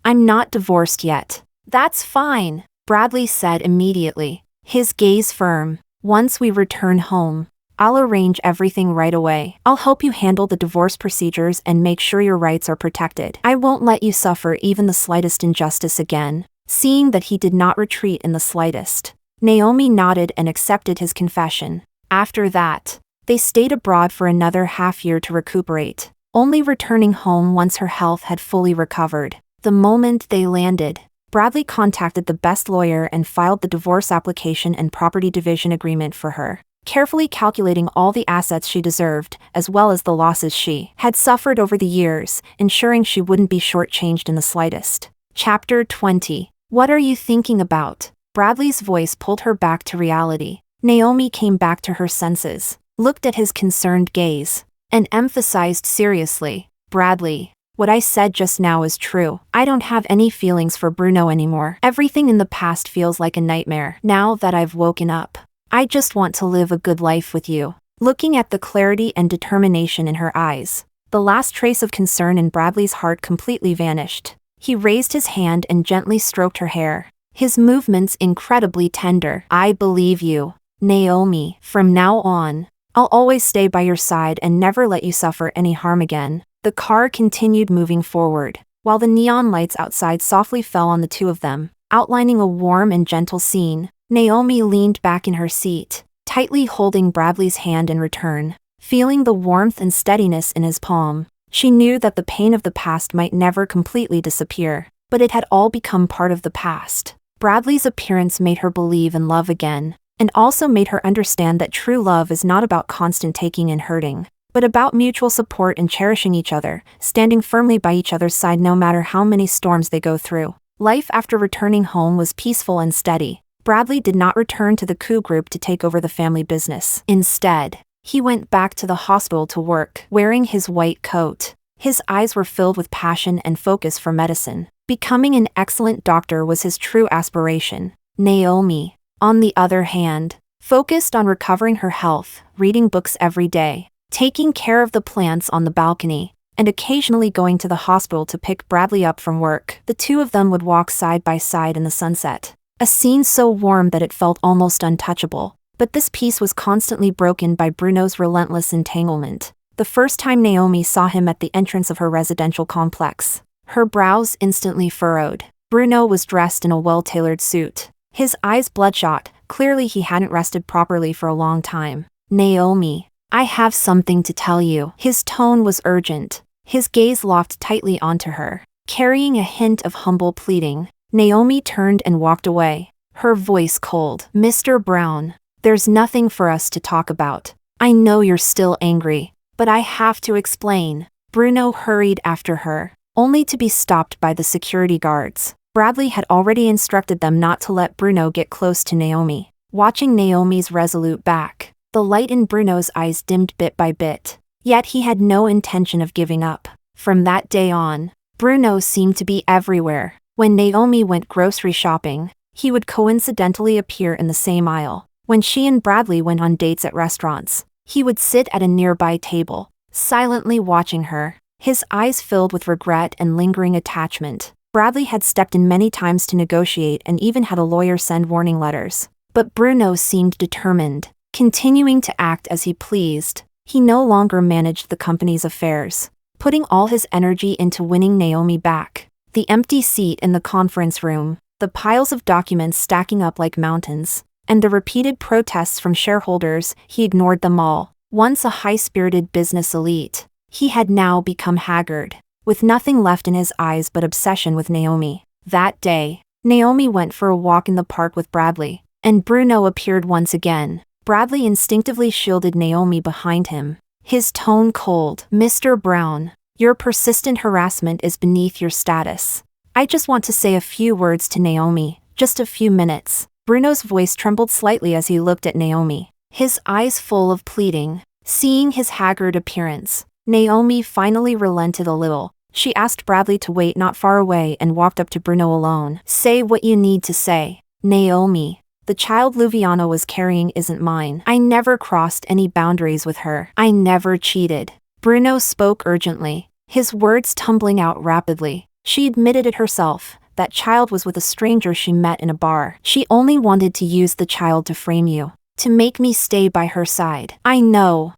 A: I'm not divorced yet." "That's fine," Bradley said immediately, his gaze firm. "Once we return home, I'll arrange everything right away. I'll help you handle the divorce procedures and make sure your rights are protected. I won't let you suffer even the slightest injustice again." Seeing that he did not retreat in the slightest, Naomi nodded and accepted his confession. After that, they stayed abroad for another half-year to recuperate, only returning home once her health had fully recovered. The moment they landed, Bradley contacted the best lawyer and filed the divorce application and property division agreement for her, carefully calculating all the assets she deserved, as well as the losses she had suffered over the years, ensuring she wouldn't be shortchanged in the slightest. Chapter 20. What are you thinking about? Bradley's voice pulled her back to reality. Naomi came back to her senses, looked at his concerned gaze, and emphasized seriously, "Bradley, what I said just now is true. I don't have any feelings for Bruno anymore. Everything in the past feels like a nightmare. Now that I've woken up, I just want to live a good life with you." Looking at the clarity and determination in her eyes, the last trace of concern in Bradley's heart completely vanished. He raised his hand and gently stroked her hair, his movements incredibly tender. "I believe you, Naomi. From now on, I'll always stay by your side and never let you suffer any harm again." The car continued moving forward, while the neon lights outside softly fell on the two of them, outlining a warm and gentle scene. Naomi leaned back in her seat, tightly holding Bradley's hand in return, feeling the warmth and steadiness in his palm. She knew that the pain of the past might never completely disappear, but it had all become part of the past. Bradley's appearance made her believe in love again, and also made her understand that true love is not about constant taking and hurting, but about mutual support and cherishing each other, standing firmly by each other's side no matter how many storms they go through. Life after returning home was peaceful and steady. Bradley did not return to the coup group to take over the family business. Instead, he went back to the hospital to work, wearing his white coat. His eyes were filled with passion and focus for medicine. Becoming an excellent doctor was his true aspiration. Naomi, on the other hand, focused on recovering her health, reading books every day, taking care of the plants on the balcony, and occasionally going to the hospital to pick Bradley up from work. The two of them would walk side by side in the sunset. A scene so warm that it felt almost untouchable. But this peace was constantly broken by Bruno's relentless entanglement. The first time Naomi saw him at the entrance of her residential complex, her brows instantly furrowed. Bruno was dressed in a well-tailored suit, his eyes bloodshot. Clearly he hadn't rested properly for a long time. "Naomi, I have something to tell you." His tone was urgent, his gaze locked tightly onto her, carrying a hint of humble pleading. Naomi turned and walked away, her voice cold. "Mr. Brown, there's nothing for us to talk about. I know you're still angry, but I have to explain." Bruno hurried after her, only to be stopped by the security guards. Bradley had already instructed them not to let Bruno get close to Naomi. Watching Naomi's resolute back, the light in Bruno's eyes dimmed bit by bit. Yet he had no intention of giving up. From that day on, Bruno seemed to be everywhere. When Naomi went grocery shopping, he would coincidentally appear in the same aisle. When she and Bradley went on dates at restaurants, he would sit at a nearby table, silently watching her, his eyes filled with regret and lingering attachment. Bradley had stepped in many times to negotiate and even had a lawyer send warning letters. But Bruno seemed determined, continuing to act as he pleased. He no longer managed the company's affairs, putting all his energy into winning Naomi back. The empty seat in the conference room, the piles of documents stacking up like mountains, and the repeated protests from shareholders, he ignored them all. Once a high-spirited business elite, he had now become haggard, with nothing left in his eyes but obsession with Naomi. That day, Naomi went for a walk in the park with Bradley, and Bruno appeared once again. Bradley instinctively shielded Naomi behind him, his tone cold. "Mr. Brown, your persistent harassment is beneath your status. I just want to say a few words to Naomi, just a few minutes." Bruno's voice trembled slightly as he looked at Naomi, his eyes full of pleading. Seeing his haggard appearance, Naomi finally relented a little. She asked Bradley to wait not far away and walked up to Bruno alone. "Say what you need to say, Naomi. The child Lluviana was carrying isn't mine. I never crossed any boundaries with her. I never cheated." Bruno spoke urgently, his words tumbling out rapidly. She admitted it herself. That child was with a stranger she met in a bar. She only wanted to use the child to frame you, to make me stay by her side. "I know.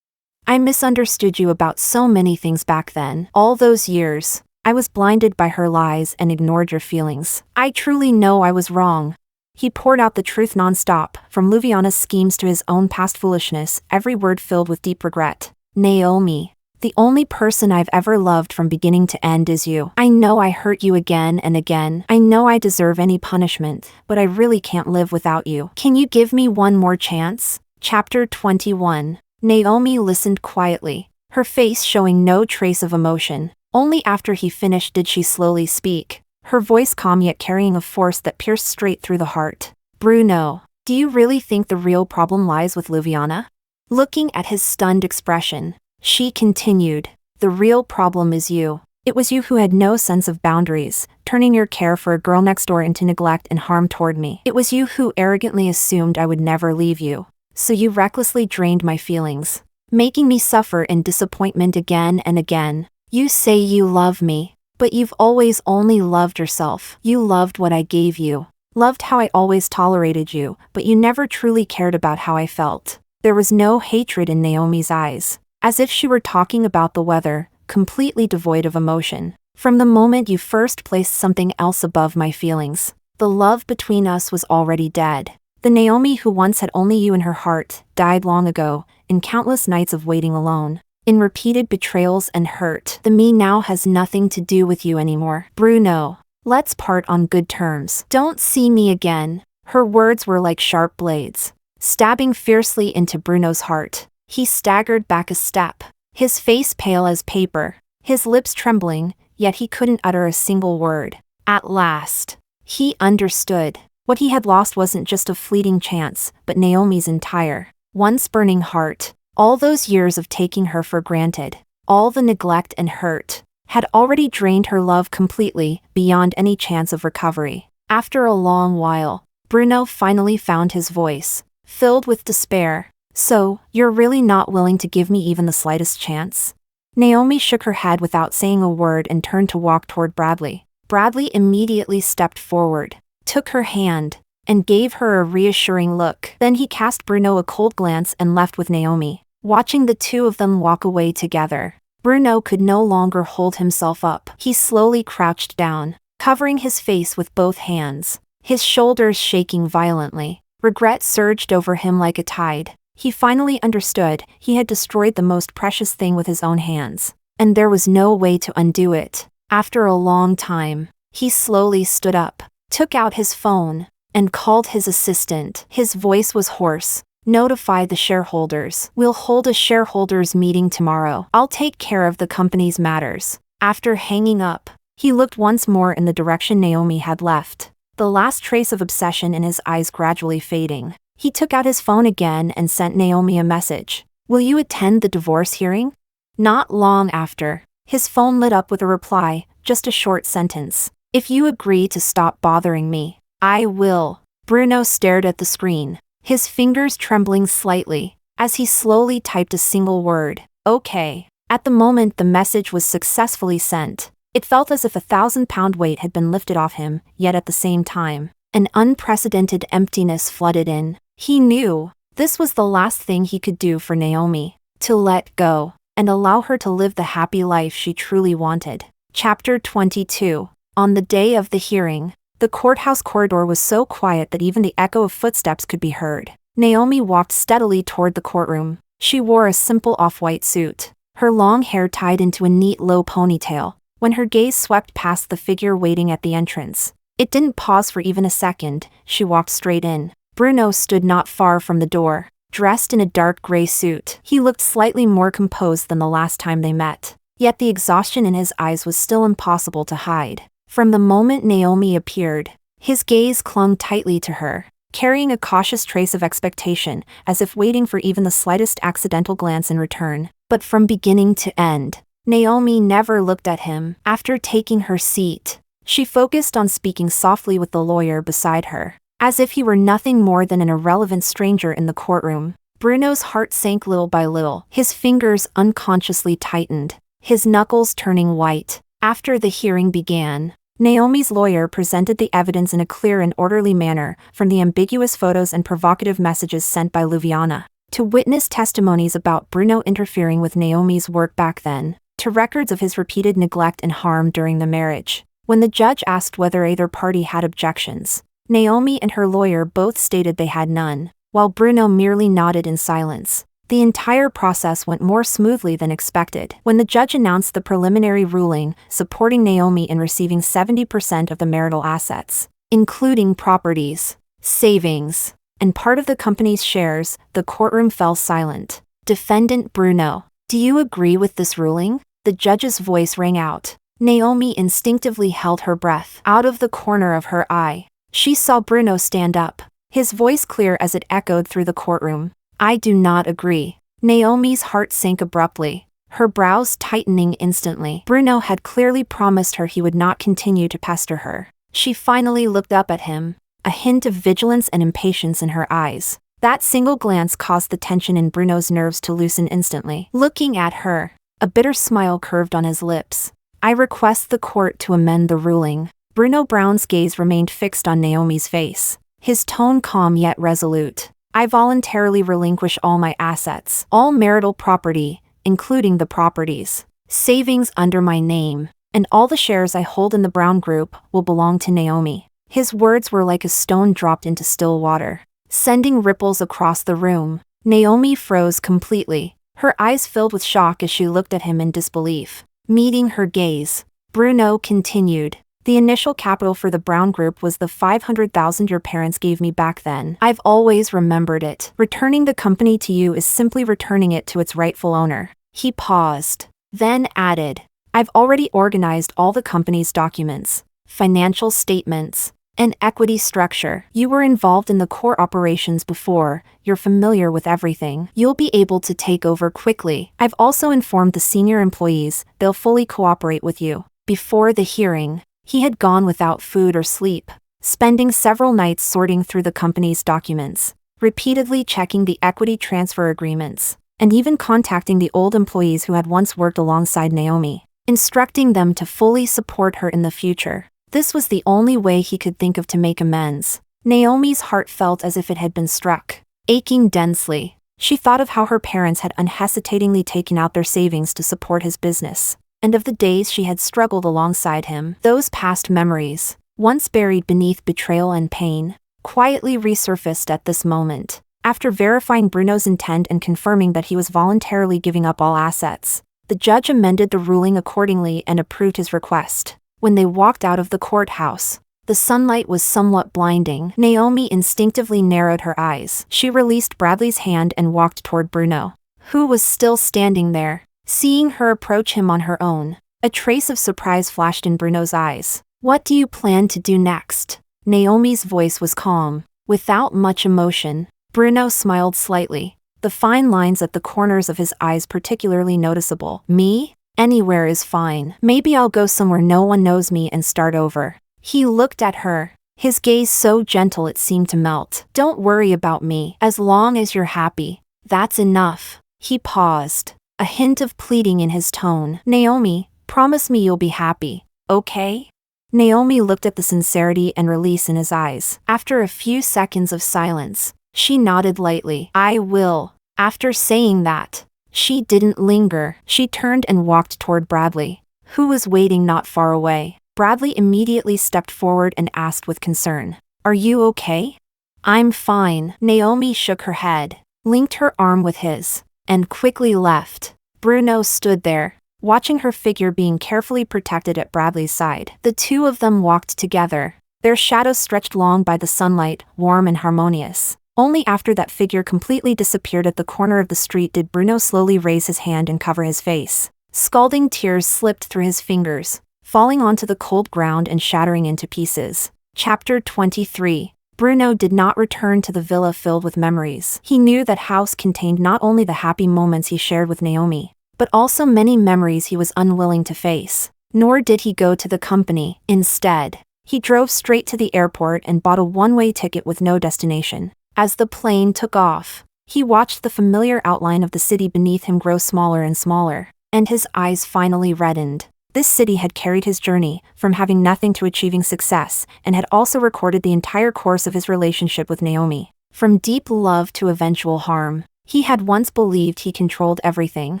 A: I misunderstood you about so many things back then. All those years, I was blinded by her lies and ignored your feelings. I truly know I was wrong." He poured out the truth nonstop, from Lluviana's schemes to his own past foolishness, every word filled with deep regret. "Naomi, the only person I've ever loved from beginning to end is you. I know I hurt you again and again. I know I deserve any punishment, but I really can't live without you. Can you give me one more chance?" Chapter 21. Naomi listened quietly, her face showing no trace of emotion. Only after he finished did she slowly speak, her voice calm yet carrying a force that pierced straight through the heart. "Bruno, do you really think the real problem lies with Lluviana?" Looking at his stunned expression, she continued, "The real problem is you. It was you who had no sense of boundaries, turning your care for a girl next door into neglect and harm toward me. It was you who arrogantly assumed I would never leave you. So you recklessly drained my feelings, making me suffer in disappointment again and again. You say you love me, but you've always only loved yourself. You loved what I gave you, loved how I always tolerated you, but you never truly cared about how I felt." There was no hatred in Naomi's eyes, as if she were talking about the weather, completely devoid of emotion. "From the moment you first placed something else above my feelings, the love between us was already dead. The Naomi who once had only you in her heart died long ago, in countless nights of waiting alone, in repeated betrayals and hurt. The me now has nothing to do with you anymore. Bruno, let's part on good terms. Don't see me again." Her words were like sharp blades, stabbing fiercely into Bruno's heart. He staggered back a step, his face pale as paper, his lips trembling, yet he couldn't utter a single word. At last, he understood. What he had lost wasn't just a fleeting chance, but Naomi's entire, once burning heart. All those years of taking her for granted, all the neglect and hurt, had already drained her love completely, beyond any chance of recovery. After a long while, Bruno finally found his voice, filled with despair. So, you're really not willing to give me even the slightest chance? Naomi shook her head without saying a word and turned to walk toward Bradley. Bradley immediately stepped forward, took her hand, and gave her a reassuring look. Then he cast Bruno a cold glance and left with Naomi. Watching the two of them walk away together, Bruno could no longer hold himself up. He slowly crouched down, covering his face with both hands, his shoulders shaking violently. Regret surged over him like a tide. He finally understood he had destroyed the most precious thing with his own hands, and there was no way to undo it. After a long time, he slowly stood up, took out his phone, and called his assistant. His voice was hoarse. Notify the shareholders. We'll hold a shareholders meeting tomorrow. I'll take care of the company's matters. After hanging up, he looked once more in the direction Naomi had left, the last trace of obsession in his eyes gradually fading. He took out his phone again and sent Naomi a message. Will you attend the divorce hearing? Not long after, his phone lit up with a reply, just a short sentence. If you agree to stop bothering me, I will. Bruno stared at the screen, his fingers trembling slightly, as he slowly typed a single word. Okay. At the moment the message was successfully sent, it felt as if a 1,000-pound weight had been lifted off him, yet at the same time, an unprecedented emptiness flooded in. He knew this was the last thing he could do for Naomi, to let go, and allow her to live the happy life she truly wanted. Chapter 22. On the day of the hearing, the courthouse corridor was so quiet that even the echo of footsteps could be heard. Naomi walked steadily toward the courtroom. She wore a simple off-white suit, her long hair tied into a neat low ponytail. When her gaze swept past the figure waiting at the entrance, it didn't pause for even a second. She walked straight in. Bruno stood not far from the door, dressed in a dark gray suit. He looked slightly more composed than the last time they met, yet the exhaustion in his eyes was still impossible to hide. From the moment Naomi appeared, his gaze clung tightly to her, carrying a cautious trace of expectation, as if waiting for even the slightest accidental glance in return. But from beginning to end, Naomi never looked at him. After taking her seat, she focused on speaking softly with the lawyer beside her, as if he were nothing more than an irrelevant stranger in the courtroom. Bruno's heart sank little by little. His fingers unconsciously tightened, his knuckles turning white. After the hearing began, Naomi's lawyer presented the evidence in a clear and orderly manner, from the ambiguous photos and provocative messages sent by Lluviana, to witness testimonies about Bruno interfering with Naomi's work back then, to records of his repeated neglect and harm during the marriage. When the judge asked whether either party had objections, Naomi and her lawyer both stated they had none, while Bruno merely nodded in silence. The entire process went more smoothly than expected. When the judge announced the preliminary ruling supporting Naomi in receiving 70% of the marital assets, including properties, savings, and part of the company's shares, the courtroom fell silent. Defendant Bruno, do you agree with this ruling? The judge's voice rang out. Naomi instinctively held her breath. Out of the corner of her eye, she saw Bruno stand up, his voice clear as it echoed through the courtroom. I do not agree. Naomi's heart sank abruptly, her brows tightening instantly. Bruno had clearly promised her he would not continue to pester her. She finally looked up at him, a hint of vigilance and impatience in her eyes. That single glance caused the tension in Bruno's nerves to loosen instantly. Looking at her, a bitter smile curved on his lips. I request the court to amend the ruling. Bruno Brown's gaze remained fixed on Naomi's face, his tone calm yet resolute. I voluntarily relinquish all my assets, all marital property, including the properties, savings under my name, and all the shares I hold in the Brown Group will belong to Naomi. His words were like a stone dropped into still water, sending ripples across the room. Naomi froze completely, her eyes filled with shock as she looked at him in disbelief. Meeting her gaze, Bruno continued, The initial capital for the Brown Group was the $500,000 your parents gave me back then. I've always remembered it. Returning the company to you is simply returning it to its rightful owner." He paused, then added, "I've already organized all the company's documents, financial statements, and equity structure. You were involved in the core operations before, you're familiar with everything. You'll be able to take over quickly. I've also informed the senior employees they'll fully cooperate with you." Before the hearing, he had gone without food or sleep, spending several nights sorting through the company's documents, repeatedly checking the equity transfer agreements, and even contacting the old employees who had once worked alongside Naomi, instructing them to fully support her in the future. This was the only way he could think of to make amends. Naomi's heart felt as if it had been struck, aching densely. She thought of how her parents had unhesitatingly taken out their savings to support his business, and of the days she had struggled alongside him. Those past memories, once buried beneath betrayal and pain, quietly resurfaced at this moment. After verifying Bruno's intent and confirming that he was voluntarily giving up all assets, the judge amended the ruling accordingly and approved his request. When they walked out of the courthouse, the sunlight was somewhat blinding. Naomi instinctively narrowed her eyes. She released Bradley's hand and walked toward Bruno, who was still standing there. Seeing her approach him on her own, a trace of surprise flashed in Bruno's eyes. "What do you plan to do next?" Naomi's voice was calm, without much emotion. Bruno smiled slightly, the fine lines at the corners of his eyes particularly noticeable. "Me? Anywhere is fine. Maybe I'll go somewhere no one knows me and start over." He looked at her, his gaze so gentle it seemed to melt. "Don't worry about me. As long as you're happy, that's enough." He paused, a hint of pleading in his tone. "Naomi, promise me you'll be happy, okay?" Naomi looked at the sincerity and release in his eyes. After a few seconds of silence, she nodded lightly. "I will." After saying that, she didn't linger. She turned and walked toward Bradley, who was waiting not far away. Bradley immediately stepped forward and asked with concern, "Are you okay?" "I'm fine." Naomi shook her head, linked her arm with his, and quickly left. Bruno stood there, watching her figure being carefully protected at Bradley's side. The two of them walked together, their shadows stretched long by the sunlight, warm and harmonious. Only after that figure completely disappeared at the corner of the street did Bruno slowly raise his hand and cover his face. Scalding tears slipped through his fingers, falling onto the cold ground and shattering into pieces. Chapter 23. Bruno did not return to the villa filled with memories. He knew that house contained not only the happy moments he shared with Naomi, but also many memories he was unwilling to face. Nor did he go to the company. Instead, he drove straight to the airport and bought a one-way ticket with no destination. As the plane took off, he watched the familiar outline of the city beneath him grow smaller and smaller, and his eyes finally reddened. This city had carried his journey, from having nothing to achieving success, and had also recorded the entire course of his relationship with Naomi. From deep love to eventual harm, he had once believed he controlled everything,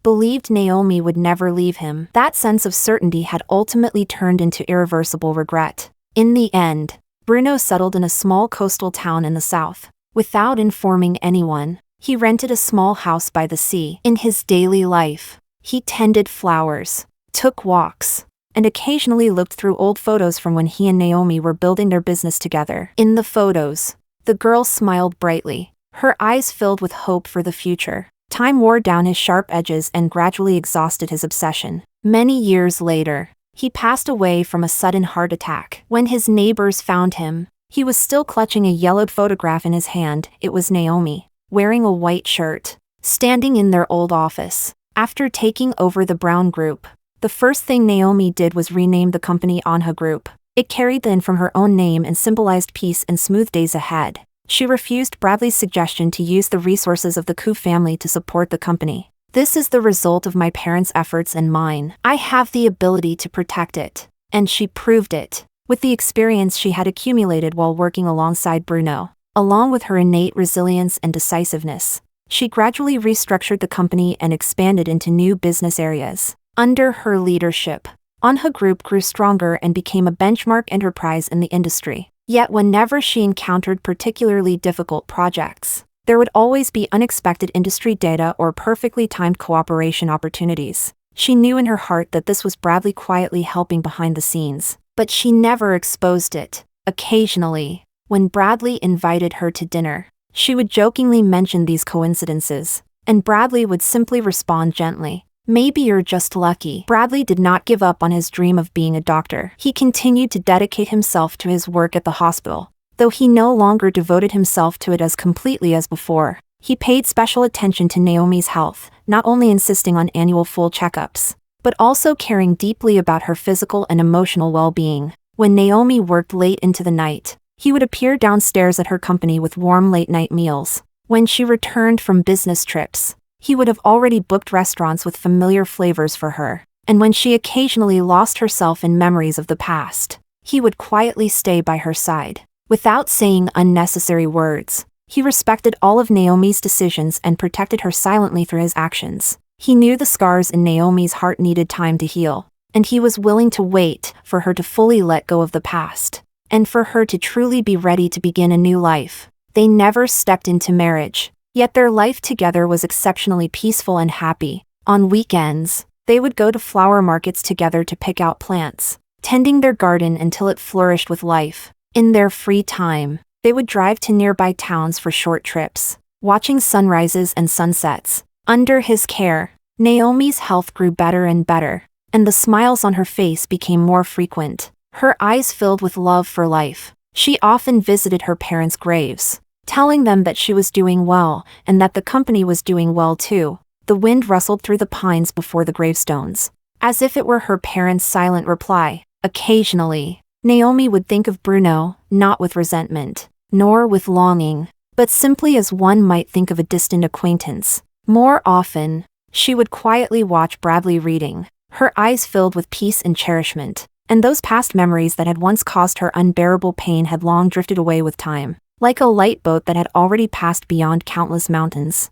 A: believed Naomi would never leave him. That sense of certainty had ultimately turned into irreversible regret. In the end, Bruno settled in a small coastal town in the south. Without informing anyone, he rented a small house by the sea. In his daily life, he tended flowers, took walks, and occasionally looked through old photos from when he and Naomi were building their business together. In the photos, the girl smiled brightly, her eyes filled with hope for the future. Time wore down his sharp edges and gradually exhausted his obsession. Many years later, he passed away from a sudden heart attack. When his neighbors found him, he was still clutching a yellowed photograph in his hand. It was Naomi, wearing a white shirt, standing in their old office. After taking over the Brown Group, the first thing Naomi did was rename the company Anha Group. It carried the N from her own name and symbolized peace and smooth days ahead. She refused Bradley's suggestion to use the resources of the Koo family to support the company. "This is the result of my parents' efforts and mine. I have the ability to protect it." And she proved it. With the experience she had accumulated while working alongside Bruno, along with her innate resilience and decisiveness, she gradually restructured the company and expanded into new business areas. Under her leadership, Anha Group grew stronger and became a benchmark enterprise in the industry. Yet whenever she encountered particularly difficult projects, there would always be unexpected industry data or perfectly timed cooperation opportunities. She knew in her heart that this was Bradley quietly helping behind the scenes, but she never exposed it. Occasionally, when Bradley invited her to dinner, she would jokingly mention these coincidences, and Bradley would simply respond gently, "Maybe you're just lucky." Bradley did not give up on his dream of being a doctor. He continued to dedicate himself to his work at the hospital, though he no longer devoted himself to it as completely as before. He paid special attention to Naomi's health, not only insisting on annual full checkups, but also caring deeply about her physical and emotional well-being. When Naomi worked late into the night, he would appear downstairs at her company with warm late-night meals. When she returned from business trips, he would have already booked restaurants with familiar flavors for her. And when she occasionally lost herself in memories of the past, he would quietly stay by her side. Without saying unnecessary words, he respected all of Naomi's decisions and protected her silently through his actions. He knew the scars in Naomi's heart needed time to heal, and he was willing to wait for her to fully let go of the past, and for her to truly be ready to begin a new life. They never stepped into marriage, yet their life together was exceptionally peaceful and happy. On weekends, they would go to flower markets together to pick out plants, tending their garden until it flourished with life. In their free time, they would drive to nearby towns for short trips, watching sunrises and sunsets. Under his care, Naomi's health grew better and better, and the smiles on her face became more frequent. Her eyes filled with love for life. She often visited her parents' graves, telling them that she was doing well and that the company was doing well too. The wind rustled through the pines before the gravestones, as if it were her parents' silent reply. Occasionally, Naomi would think of Bruno, not with resentment, nor with longing, but simply as one might think of a distant acquaintance. More often, she would quietly watch Bradley reading, her eyes filled with peace and cherishment, and those past memories that had once caused her unbearable pain had long drifted away with time. Like a light boat that had already passed beyond countless mountains,